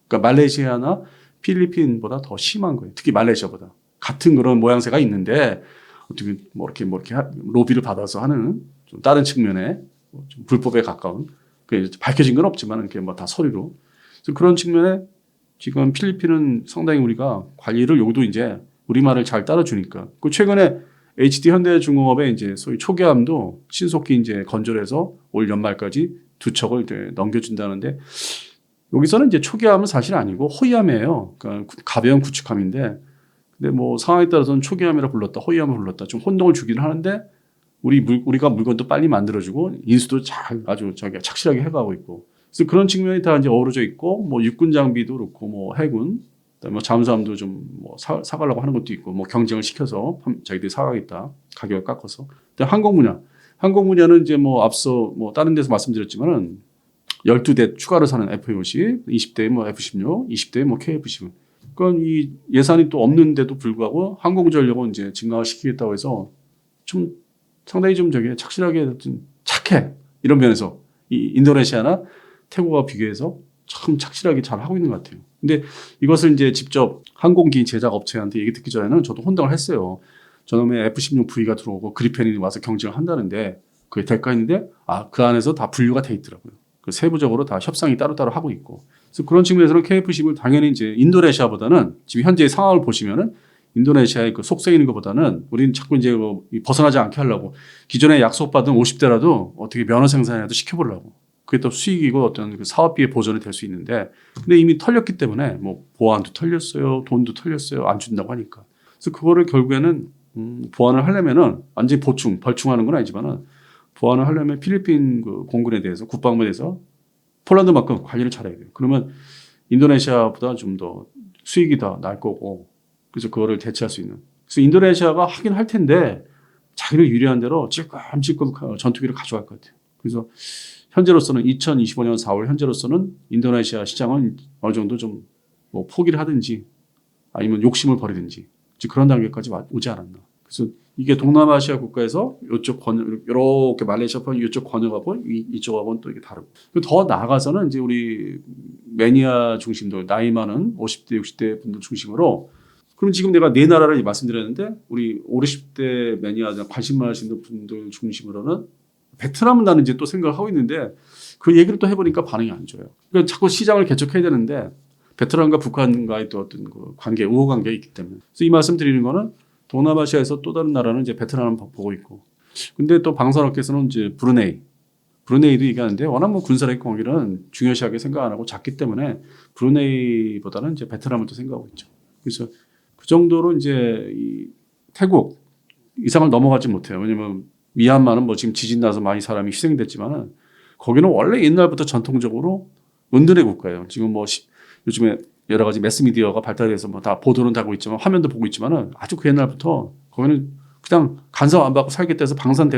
그러니까 말레이시아나 필리핀보다 더 심한 거예요. 특히 말레이시아보다. 같은 그런 모양새가 있는데 어떻게 뭐 이렇게 로비를 받아서 하는 좀 다른 측면에 좀 불법에 가까운 그 밝혀진 건 없지만 이렇게 뭐 다 서류로 그래서 그런 측면에 지금 필리핀은 상당히 우리가 관리를 여기도 이제 우리말을 잘 따라주니까 그 최근에 HD 현대중공업의 이제 소위 초기함도 신속히 이제 건설해서 올 연말까지 2척을 이제 넘겨준다는데 여기서는 이제 초기함은 사실 아니고 호위함이에요. 그러니까 가벼운 구축함인데 근데 뭐 상황에 따라서는 초기함이라 불렀다, 호위함을 불렀다 좀 혼동을 주기는 하는데 우리가 물건도 빨리 만들어주고 인수도 잘 아주 착실하게 해가고 있고 그래서 그런 측면이 다 이제 어우러져 있고 뭐 육군 장비도 그렇고 뭐 해군 뭐 잠수함도 좀 뭐 사가려고 하는 것도 있고 뭐 경쟁을 시켜서 자기들이 사가겠다 가격을 깎아서. 근데 항공 분야는 이제 뭐 앞서 뭐 다른 데서 말씀드렸지만은 12대 추가로 사는 F-50, 20대 뭐 F-16, 20대 뭐 KF-15. 그러니까 이 예산이 또 없는데도 불구하고 항공전력은 이제 증강을 시키겠다고 해서 좀 상당히 좀 착실하게 좀 착해 이런 면에서 이 인도네시아나 태국과 비교해서 참 착실하게 잘 하고 있는 것 같아요. 근데 이것을 이제 직접 항공기 제작 업체한테 얘기 듣기 전에는 저도 혼동을 했어요. 저놈의 F-16V가 들어오고 그리펜이 와서 경쟁을 한다는데 그게 될까 했는데 그 안에서 다 분류가 돼 있더라고요. 그 세부적으로 다 협상이 따로따로 하고 있고. 그래서 그런 측면에서는 KF-10을 당연히 이제 인도네시아보다는 지금 현재의 상황을 보시면은 인도네시아의 그 속성이 있는 것보다는 우리는 자꾸 이제 벗어나지 않게 하려고 기존에 약속받은 50대라도 어떻게 면허 생산이라도 시켜보려고. 그게 또 수익이고 어떤 그 사업비의 보전이 될 수 있는데 근데 이미 털렸기 때문에 뭐 보안도 털렸어요. 돈도 털렸어요. 안 준다고 하니까. 그래서 그거를 결국에는 보완을 하려면은 완전히 벌충하는 건 아니지만은 보완을 하려면 필리핀 그 공군에 대해서 국방부에 대해서 폴란드만큼 관리를 잘해야 돼요. 그러면 인도네시아보다 좀 더 수익이 더 날 거고 그래서 그거를 대체할 수 있는. 그래서 인도네시아가 하긴 할 텐데 자기를 유리한 대로 찔끔찔끔 전투기를 가져갈 것 같아요. 그래서 현재로서는 2025년 4월 현재로서는 인도네시아 시장은 어느 정도 좀 뭐 포기를 하든지 아니면 욕심을 버리든지 그런 단계까지 오지 않았나. 그래서 이게 동남아시아 국가에서 이렇게 말레이시아 편 이쪽 권역하고 이쪽하고는 또 이게 다르고. 더 나아가서는 이제 우리 매니아 중심도 나이 많은 50대, 60대 분들 중심으로 그럼 지금 내가 네 나라를 말씀드렸는데 우리 50대 매니아 관심 많으신 분들 중심으로는 베트남은 나는 이제 또 생각을 하고 있는데 그 얘기를 또 해보니까 반응이 안 좋아요. 그러니까 자꾸 시장을 개척해야 되는데 베트남과 북한과의 또 어떤 그 우호 관계가 있기 때문에. 그래서 이 말씀 드리는 거는 동남아시아에서 또 다른 나라는 이제 베트남을 보고 있고. 근데 또 방산업계에서는 이제 브루네이도 얘기하는데 워낙 뭐 군사력 관계는 중요시하게 생각 안 하고 작기 때문에 브루네이보다는 이제 베트남을 또 생각하고 있죠. 그래서 그 정도로 이제 이 태국 이상을 넘어가지 못해요. 왜냐면 미얀마는 뭐 지금 지진 나서 많이 사람이 희생됐지만은 거기는 원래 옛날부터 전통적으로 은둔의 국가예요. 지금 뭐 요즘에 여러 가지 매스미디어가 발달해서 뭐 다 보도는 하고 있지만 화면도 보고 있지만은 아주 그 옛날부터 거기는 그냥 간섭 안 받고 살겠다 해서 방산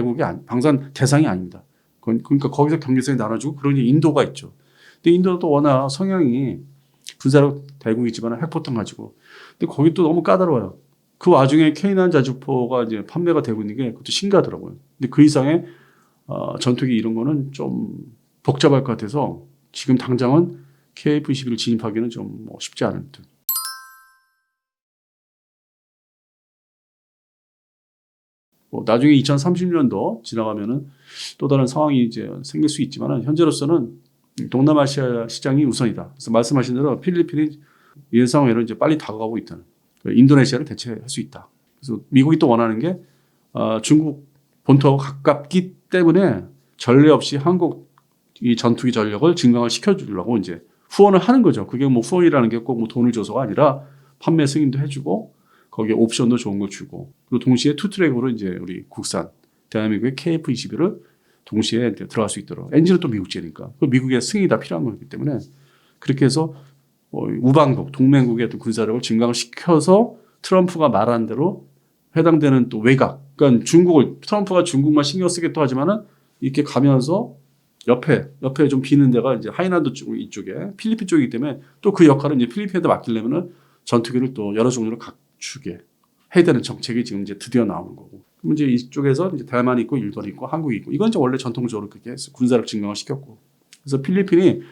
대상이 아닙니다. 그러니까 거기서 경계선이 나눠지고 그러니 인도가 있죠. 근데 인도도 워낙 성향이 군사력 대국이지만 핵포탄 가지고. 근데 거기 또 너무 까다로워요. 그 와중에 K9 자주포가 이제 판매가 되고 있는 게 그것도 신기하더라고요. 근데 그 이상의 전투기 이런 거는 좀 복잡할 것 같아서 지금 당장은 KF-21을 진입하기는 좀 뭐 쉽지 않을 듯. 뭐 나중에 2030년도 지나가면은 또 다른 상황이 이제 생길 수 있지만 현재로서는 동남아시아 시장이 우선이다. 그래서 말씀하신 대로 필리핀이 이런 상황에는 이제 빨리 다가가고 있다는. 인도네시아를 대체할 수 있다. 그래서 미국이 또 원하는 게 중국 본토하고 가깝기 때문에 전례 없이 한국 이 전투기 전력을 증강을 시켜주려고 이제 후원을 하는 거죠. 그게 뭐 후원이라는 게 꼭 뭐 돈을 줘서가 아니라 판매 승인도 해주고 거기에 옵션도 좋은 걸 주고 그리고 동시에 투트랙으로 이제 우리 국산 대한민국의 KF-21을 동시에 들어갈 수 있도록 엔진은 또 미국제니까 미국의 승인이 다 필요한 거기 때문에 그렇게 해서 우방국 동맹국의 어떤 군사력을 증강을 시켜서 트럼프가 말한 대로 해당되는 또 외곽 그러니까 트럼프가 중국만 신경 쓰겠다 하지만은 이렇게 가면서 옆에 좀 비는 데가 이제 하이난도 이쪽에 필리핀 쪽이기 때문에 또 그 역할은 이제 필리핀에다 맡기려면은 전투기를 또 여러 종류로 갖추게 해야 되는 정책이 지금 이제 드디어 나오는 거고. 그럼 이제 이쪽에서 이제 대만이 있고 일본이 있고 한국이 있고 이건 이제 원래 전통적으로 그렇게 해서 군사력 증강을 시켰고. 그래서 필리핀이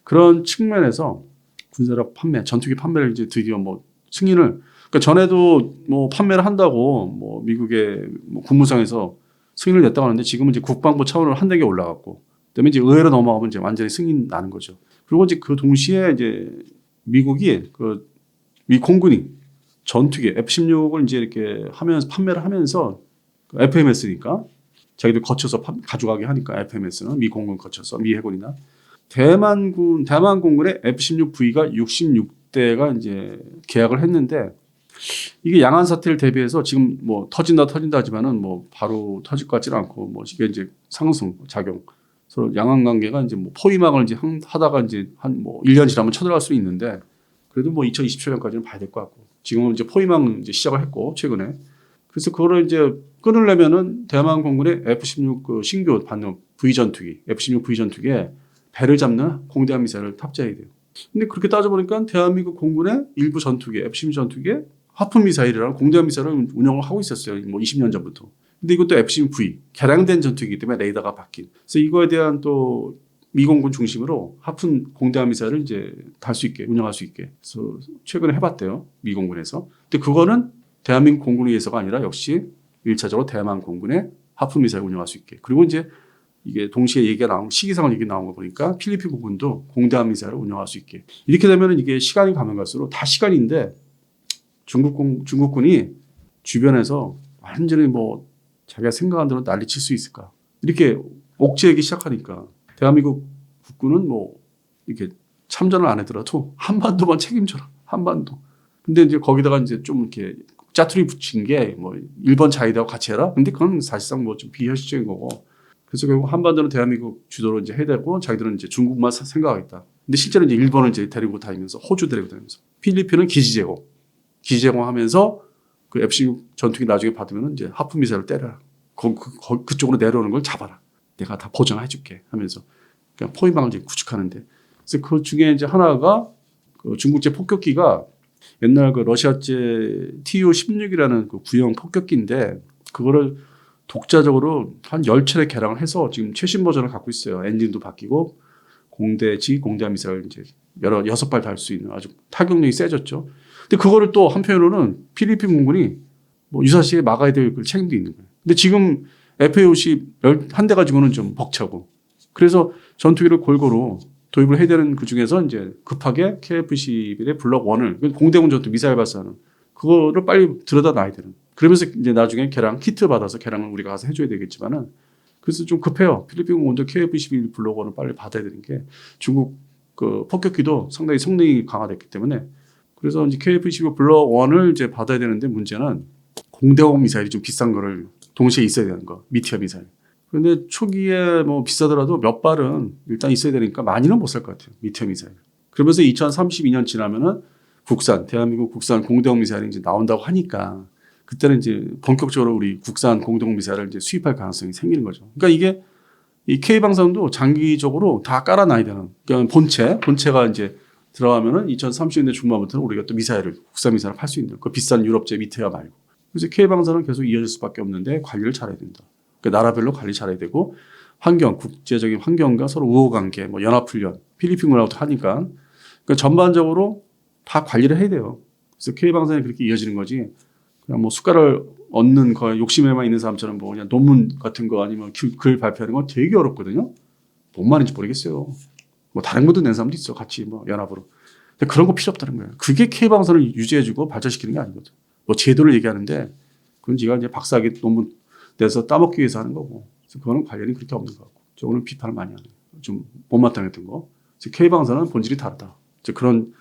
그런 측면에서 군사력 판매, 전투기 판매를 이제 드디어 뭐 승인을 그러니까 전에도 뭐 판매를 한다고 뭐 미국의 뭐 국무성에서 승인을 냈다고 하는데 지금은 이제 국방부 차원으로 한 단계 올라갔고 그다음에 이제 의회로 넘어가면 이제 완전히 승인 나는 거죠. 그리고 이제 그 동시에 이제 미국이 미 공군이 전투기 F-16을 이제 이렇게 하면서 판매를 하면서 FMS니까 자기들 거쳐서 가져가게 하니까 FMS는 미 공군 거쳐서 미 해군이나 대만 공군의 F-16V가 66대가 이제 계약을 했는데 이게 양안 사태를 대비해서 지금 뭐 터진다 하지만은 뭐 바로 터질 것 같지는 않고 뭐 이게 이제 상승 작용 서로 양안 관계가 이제 뭐 포위망을 이제 하다가 이제 한 뭐 1년 지나면 쳐들어갈 수 있는데 그래도 뭐 2027년까지는 봐야 될 것 같고 지금은 이제 포위망 이제 시작을 했고 최근에 그래서 그거를 이제 끊으려면은 대만 공군의 F-16 그 신규 받는 V 전투기 F-16 V 전투기에 배를 잡는 공대함 미사일을 탑재해야 돼요. 근데 그렇게 따져보니까 대한민국 공군의 일부 전투기 F-16 전투기에 하프 미사일이라는 공대함 미사일을 운영을 하고 있었어요. 뭐 20년 전부터. 근데 이것도 F-16V 개량된 전투기이기 때문에 레이더가 바뀐. 그래서 이거에 대한 또 미공군 중심으로 하프 공대함 미사일을 이제 달 수 있게 운영할 수 있게. 그래서 최근에 해봤대요. 미공군에서. 근데 그거는 대한민국 공군에 의해서가 아니라 역시 1차적으로 대만 공군의 하프 미사일 운영할 수 있게. 그리고 이제 이게 동시에 얘기가 나온 시기상을 얘기 나온 거 보니까 필리핀 공군도 공대함 미사일을 운영할 수 있게. 이렇게 되면은 이게 시간이 가면 갈수록 다 시간인데 중국군이 주변에서 완전히 뭐 자기가 생각한 대로 난리칠 수 있을까. 이렇게 옥죄하기 시작하니까 대한민국 국군은 뭐 이렇게 참전을 안 하더라도 한반도만 책임져라. 한반도. 근데 이제 거기다가 이제 좀 이렇게 짜투리 붙인 게 뭐 일본 자위대하고 같이 해라. 근데 그건 사실상 뭐 좀 비현실적인 거고. 그래서 결국 한반도는 대한민국 주도로 이제 해야 되고 자기들은 이제 중국만 생각하겠다. 근데 실제로 이제 일본을 이제 데리고 다니면서 호주 데리고 다니면서 필리핀은 기지 제공하면서 그 F-16 전투기 나중에 받으면 이제 하프 미사일을 때려라. 그쪽으로 내려오는 걸 잡아라. 내가 다 보장해 줄게 하면서 그냥 포위망을 이제 구축하는데 그래서 그 중에 이제 하나가 그 중국제 폭격기가 옛날 그 러시아제 Tu-16이라는 그 구형 폭격기인데 그거를 독자적으로 한 10차례 개량을 해서 지금 최신 버전을 갖고 있어요. 엔진도 바뀌고 공대함 미사일 이제 6발 달 수 있는 아주 타격력이 세졌죠. 근데 그거를 또 한편으로는 필리핀 공군이 뭐 유사시에 막아야 될 책임도 있는 거예요. 근데 지금 FA-50 한 대 가지고는 좀 벅차고 그래서 전투기를 골고루 도입을 해야 되는 그 중에서 이제 급하게 KF-21의 블록 1을 공대공 전투 미사일 발사하는 그거를 빨리 들여다 놔야 되는. 그러면서 이제 나중에 키트 받아서 개량을 우리가 가서 해줘야 되겠지만은 그래서 좀 급해요. 필리핀 공군도 KF-21 블록 1을 빨리 받아야 되는 게 중국 그 폭격기도 상당히 성능이 강화됐기 때문에 그래서 이제 KF-21 블록 1을 이제 받아야 되는데 문제는 공대공 미사일이 좀 비싼 거를 동시에 있어야 되는 거. 미티어 미사일. 그런데 초기에 뭐 비싸더라도 몇 발은 일단 있어야 되니까 많이는 못 살 것 같아요. 미티어 미사일. 그러면서 2032년 지나면은 대한민국 국산 공대공 미사일이 이제 나온다고 하니까 그때는 이제 본격적으로 우리 국산 공대공 미사일을 이제 수입할 가능성이 생기는 거죠. 그러니까 이게 이 K방송도 장기적으로 다 깔아놔야 되는. 그러니까 본체가 이제 들어가면은 2030년대 중반부터는 우리가 또 국산 미사일을 팔 수 있는 그 비싼 유럽제 미테아 말고. 그래서 K방송은 계속 이어질 수밖에 없는데 관리를 잘해야 된다. 그러니까 나라별로 관리 잘해야 되고 국제적인 환경과 서로 우호관계, 뭐 연합훈련, 필리핀군하고도 하니까 그러니까 전반적으로 다 관리를 해야 돼요. 그래서 K방송이 그렇게 이어지는 거지. 그냥 뭐 숟가락을 얻는 거 욕심에만 있는 사람처럼 뭐 그냥 논문 같은 거 아니면 글 발표하는 건 되게 어렵거든요. 뭔 말인지 모르겠어요. 뭐 다른 것도 낸 사람도 있어. 같이 뭐 연합으로. 근데 그런 거 필요 없다는 거예요. 그게 K방송을 유지해주고 발전시키는 게 아니거든. 뭐 제도를 얘기하는데 그건 지가 이제 박사학위 논문 내서 따먹기 위해서 하는 거고. 그래서 그거는 관련이 그렇게 없는 것 같고. 오늘 비판을 많이 하는 좀 못마땅했던 거. K방송은 본질이 다르다. 그런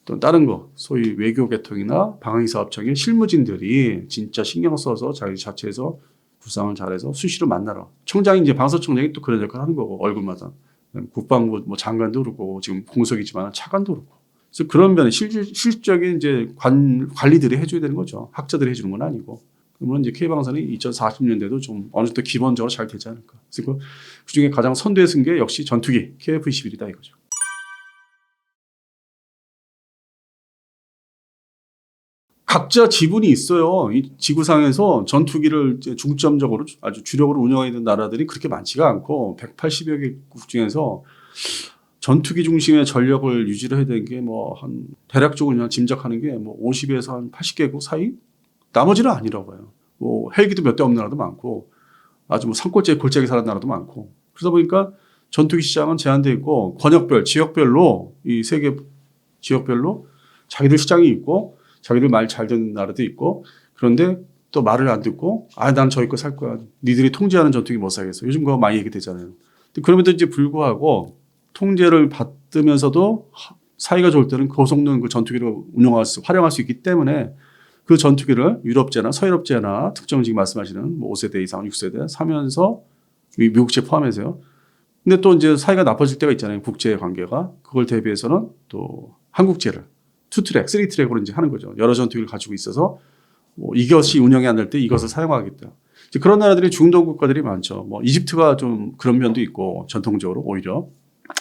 또 다른 거 소위 외교 계통이나 방위사업청의 실무진들이 진짜 신경 써서 자기 자체에서 구상을 잘해서 수시로 만나라. 청장이 이제 방사청장이 또 그런 역할을 하는 거고 얼굴마다 국방부 뭐 장관도 그렇고 지금 공석이지만 차관도 그렇고. 그래서 그런 면에 실질적인 이제 관리들이 해줘야 되는 거죠. 학자들이 해주는 건 아니고. 그러면 이제 K방송이 2040년대도 좀 어느 정도 기본적으로 잘 되지 않을까. 그래서 그 중에 가장 선두에 쓴 게 역시 전투기 KF-21이다 이거죠. 각자 지분이 있어요. 이 지구상에서 전투기를 이제 중점적으로 아주 주력으로 운영하는 나라들이 그렇게 많지가 않고 180여 개국 중에서 전투기 중심의 전력을 유지를 해야 되는 게 뭐 한 대략적으로 그냥 짐작하는 게 뭐 50에서 한 80개국 사이? 나머지는 아니라고 해요. 뭐 헬기도 몇 대 없는 나라도 많고 아주 뭐 산골짜기 골짜기 사는 나라도 많고 그러다 보니까 전투기 시장은 제한되어 있고 권역별, 지역별로 이 세계 지역별로 자기들 시장이 있고 자기들 말 잘 듣는 나라도 있고 그런데 또 말을 안 듣고 난 저기 거 살 거야. 니들이 통제하는 전투기 못 사겠어. 요즘 그거 많이 얘기되잖아요. 그럼에도 이제 불구하고 통제를 받으면서도 사이가 좋을 때는 고성능 그 전투기를 활용할 수 있기 때문에 그 전투기를 유럽제나 서유럽제나 특정 지금 말씀하시는 뭐 5세대 이상 6세대 사면서 미국제 포함해서요. 근데 또 이제 사이가 나빠질 때가 있잖아요. 국제 관계가. 그걸 대비해서는 또 한국제를 2트랙, 3트랙으로 이제 하는 거죠. 여러 전투기를 가지고 있어서 뭐 이것이 운영이 안 될 때 이것을 사용하겠다. 이제 그런 나라들이 중동 국가들이 많죠. 뭐 이집트가 좀 그런 면도 있고 전통적으로 오히려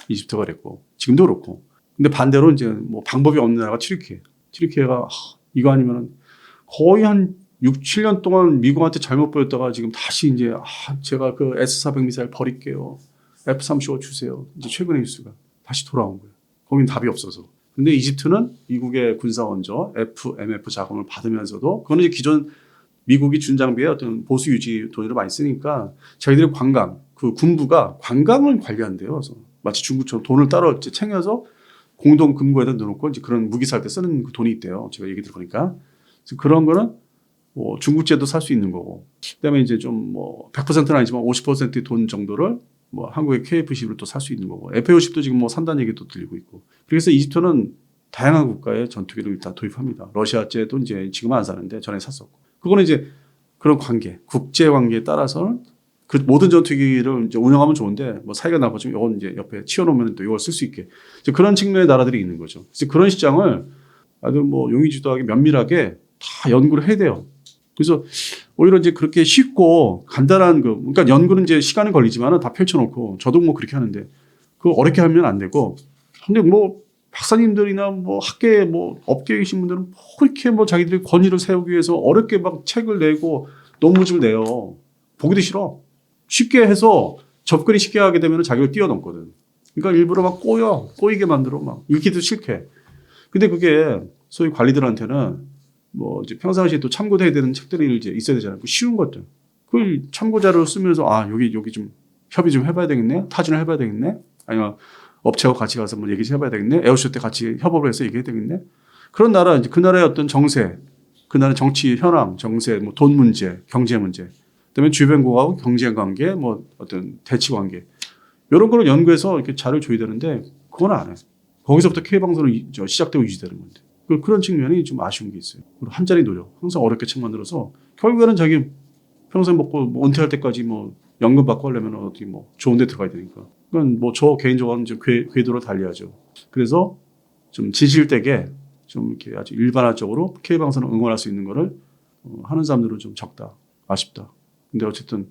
이집트가 그랬고 지금도 그렇고. 근데 반대로 이제 뭐 방법이 없는 나라가 튀르키예. 튀르키예가 이거 아니면은 거의 한 6, 7년 동안 미국한테 잘못 보였다가 지금 다시 이제 제가 그 S-400 미사일 버릴게요. F-35 주세요. 이제 최근의 뉴스가 다시 돌아온 거예요. 거긴 답이 없어서. 근데 이집트는 미국의 군사원조 FMF 자금을 받으면서도 그거는 이제 기존 미국이 준 장비에 어떤 보수 유지 돈으로 많이 쓰니까 자기들의 그 군부가 관광을 관리한대요. 그래서 마치 중국처럼 돈을 따로 챙겨서 공동 금고에다 넣어놓고 이제 그런 무기 살 때 쓰는 그 돈이 있대요. 제가 얘기 들어보니까. 그래서 그런 거는 뭐 중국제도 살 수 있는 거고. 그다음에 이제 좀 뭐 100%는 아니지만 50%의 돈 정도를 뭐 한국의 KF-10을 또 살 수 있는 거고. F-50도 지금 뭐 산다는 얘기도 들리고 있고. 그래서 이집트는 다양한 국가의 전투기를 일단 도입합니다. 러시아제도 이제 지금은 안 사는데 전에 샀었고. 그거는 이제 그런 관계, 국제 관계에 따라서는 그 모든 전투기를 이제 운영하면 좋은데 뭐 사이가 나빠지면 이건 이제 옆에 치워놓으면 또 이걸 쓸 수 있게. 이제 그런 측면의 나라들이 있는 거죠. 그래서 그런 시장을 아주 뭐 용의주도하게 면밀하게 다 연구를 해야 돼요. 그래서 오히려 이제 그렇게 쉽고 간단한 그러니까 연구는 이제 시간이 걸리지만은 다 펼쳐놓고 저도 뭐 그렇게 하는데 그거 어렵게 하면 안 되고 근데 뭐 박사님들이나 뭐 학계 뭐 업계에 계신 분들은 뭐 그렇게 뭐 자기들이 권위를 세우기 위해서 어렵게 막 책을 내고 논문을 내요. 보기도 싫어. 쉽게 해서 접근이 쉽게 하게 되면 자기를 뛰어넘거든. 그러니까 일부러 막 꼬이게 만들어 막 읽기도 싫게. 근데 그게 소위 관리들한테는 뭐 이제 평상시에 또 참고해야 되는 책들이 이제 있어야 되잖아요. 그 쉬운 것들. 그걸 참고자료를 쓰면서 여기 좀 협의 좀 해봐야 되겠네. 타진을 해봐야 되겠네. 아니면 업체하고 같이 가서 뭐 얘기 좀 해봐야 되겠네. 에어쇼 때 같이 협업을 해서 얘기해야 되겠네. 그런 나라 이제 그 나라의 어떤 정세, 그 나라의 정치 현황, 정세, 뭐 돈 문제, 경제 문제, 그다음에 주변국하고 경제 관계, 뭐 어떤 대치 관계 이런 거를 연구해서 이렇게 자료를 줘야 되는데 그건 안 해. 거기서부터 K방송은 시작되고 유지되는 건데. 그런 측면이 좀 아쉬운 게 있어요. 한 자리 노력. 항상 어렵게 책 만들어서 결국에는 자기 평생 먹고 뭐 은퇴할 때까지 뭐 연금 받고 하려면 어디 뭐 좋은 데 들어가야 되니까. 그건 뭐 저 개인적으로는 좀 궤도를 달리하죠. 그래서 좀 진실되게 좀 이렇게 아주 일반화적으로 K방송을 응원할 수 있는 거를 하는 사람들은 좀 적다. 아쉽다. 근데 어쨌든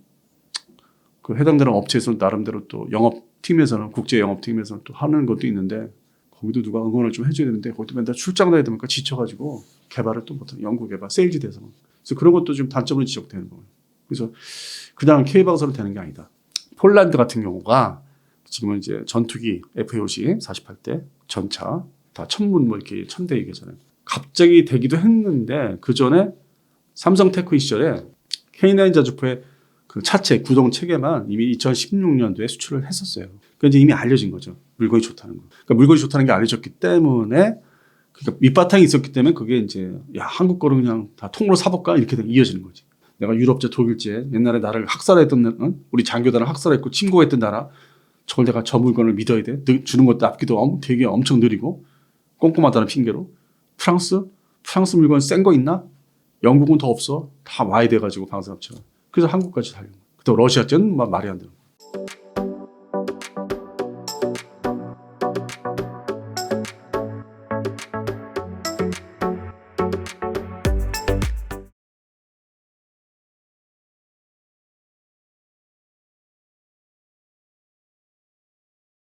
그 해당되는 업체에서는 나름대로 또 영업팀에서는 국제 영업팀에서는 또 하는 것도 있는데 거기도 누가 응원을 좀 해줘야 되는데 거기도 맨날 출장 다니다 보니까 지쳐가지고 개발을 또 못하는 연구 개발, 세일즈 대상. 그래서 그런 것도 좀 단점으로 지적되는 거예요. 그래서 그냥 K방사로 되는 게 아니다. 폴란드 같은 경우가 지금은 이제 전투기 F-50 48대 전차 다 천문 뭐 이렇게 1000대 얘기잖아요. 갑자기 되기도 했는데 그 전에 삼성테크 시절에 K9 자주포의 그 차체 구동 체계만 이미 2016년도에 수출을 했었어요. 그러니까 이제 이미 알려진 거죠. 물건이 좋다는 거. 그러니까 물건이 좋다는 게 알려졌기 때문에 그러니까 밑바탕이 있었기 때문에 그게 이제 야 한국 거를 그냥 다 통으로 사볼까 이렇게 이어지는 거지. 내가 유럽제, 독일제 옛날에 나라를 학살했던 우리 장교단을 학살했고 침공했던 나라 저걸 내가 저 물건을 믿어야 돼. 주는 것도 앞기도 되게 엄청 느리고 꼼꼼하다는 핑계로 프랑스 물건 센 거 있나? 영국은 더 없어. 다 와야 돼가지고 방산업체가. 그래서 한국까지 달려온 거야. 또 러시아제는 막 말이 안 되는 거야.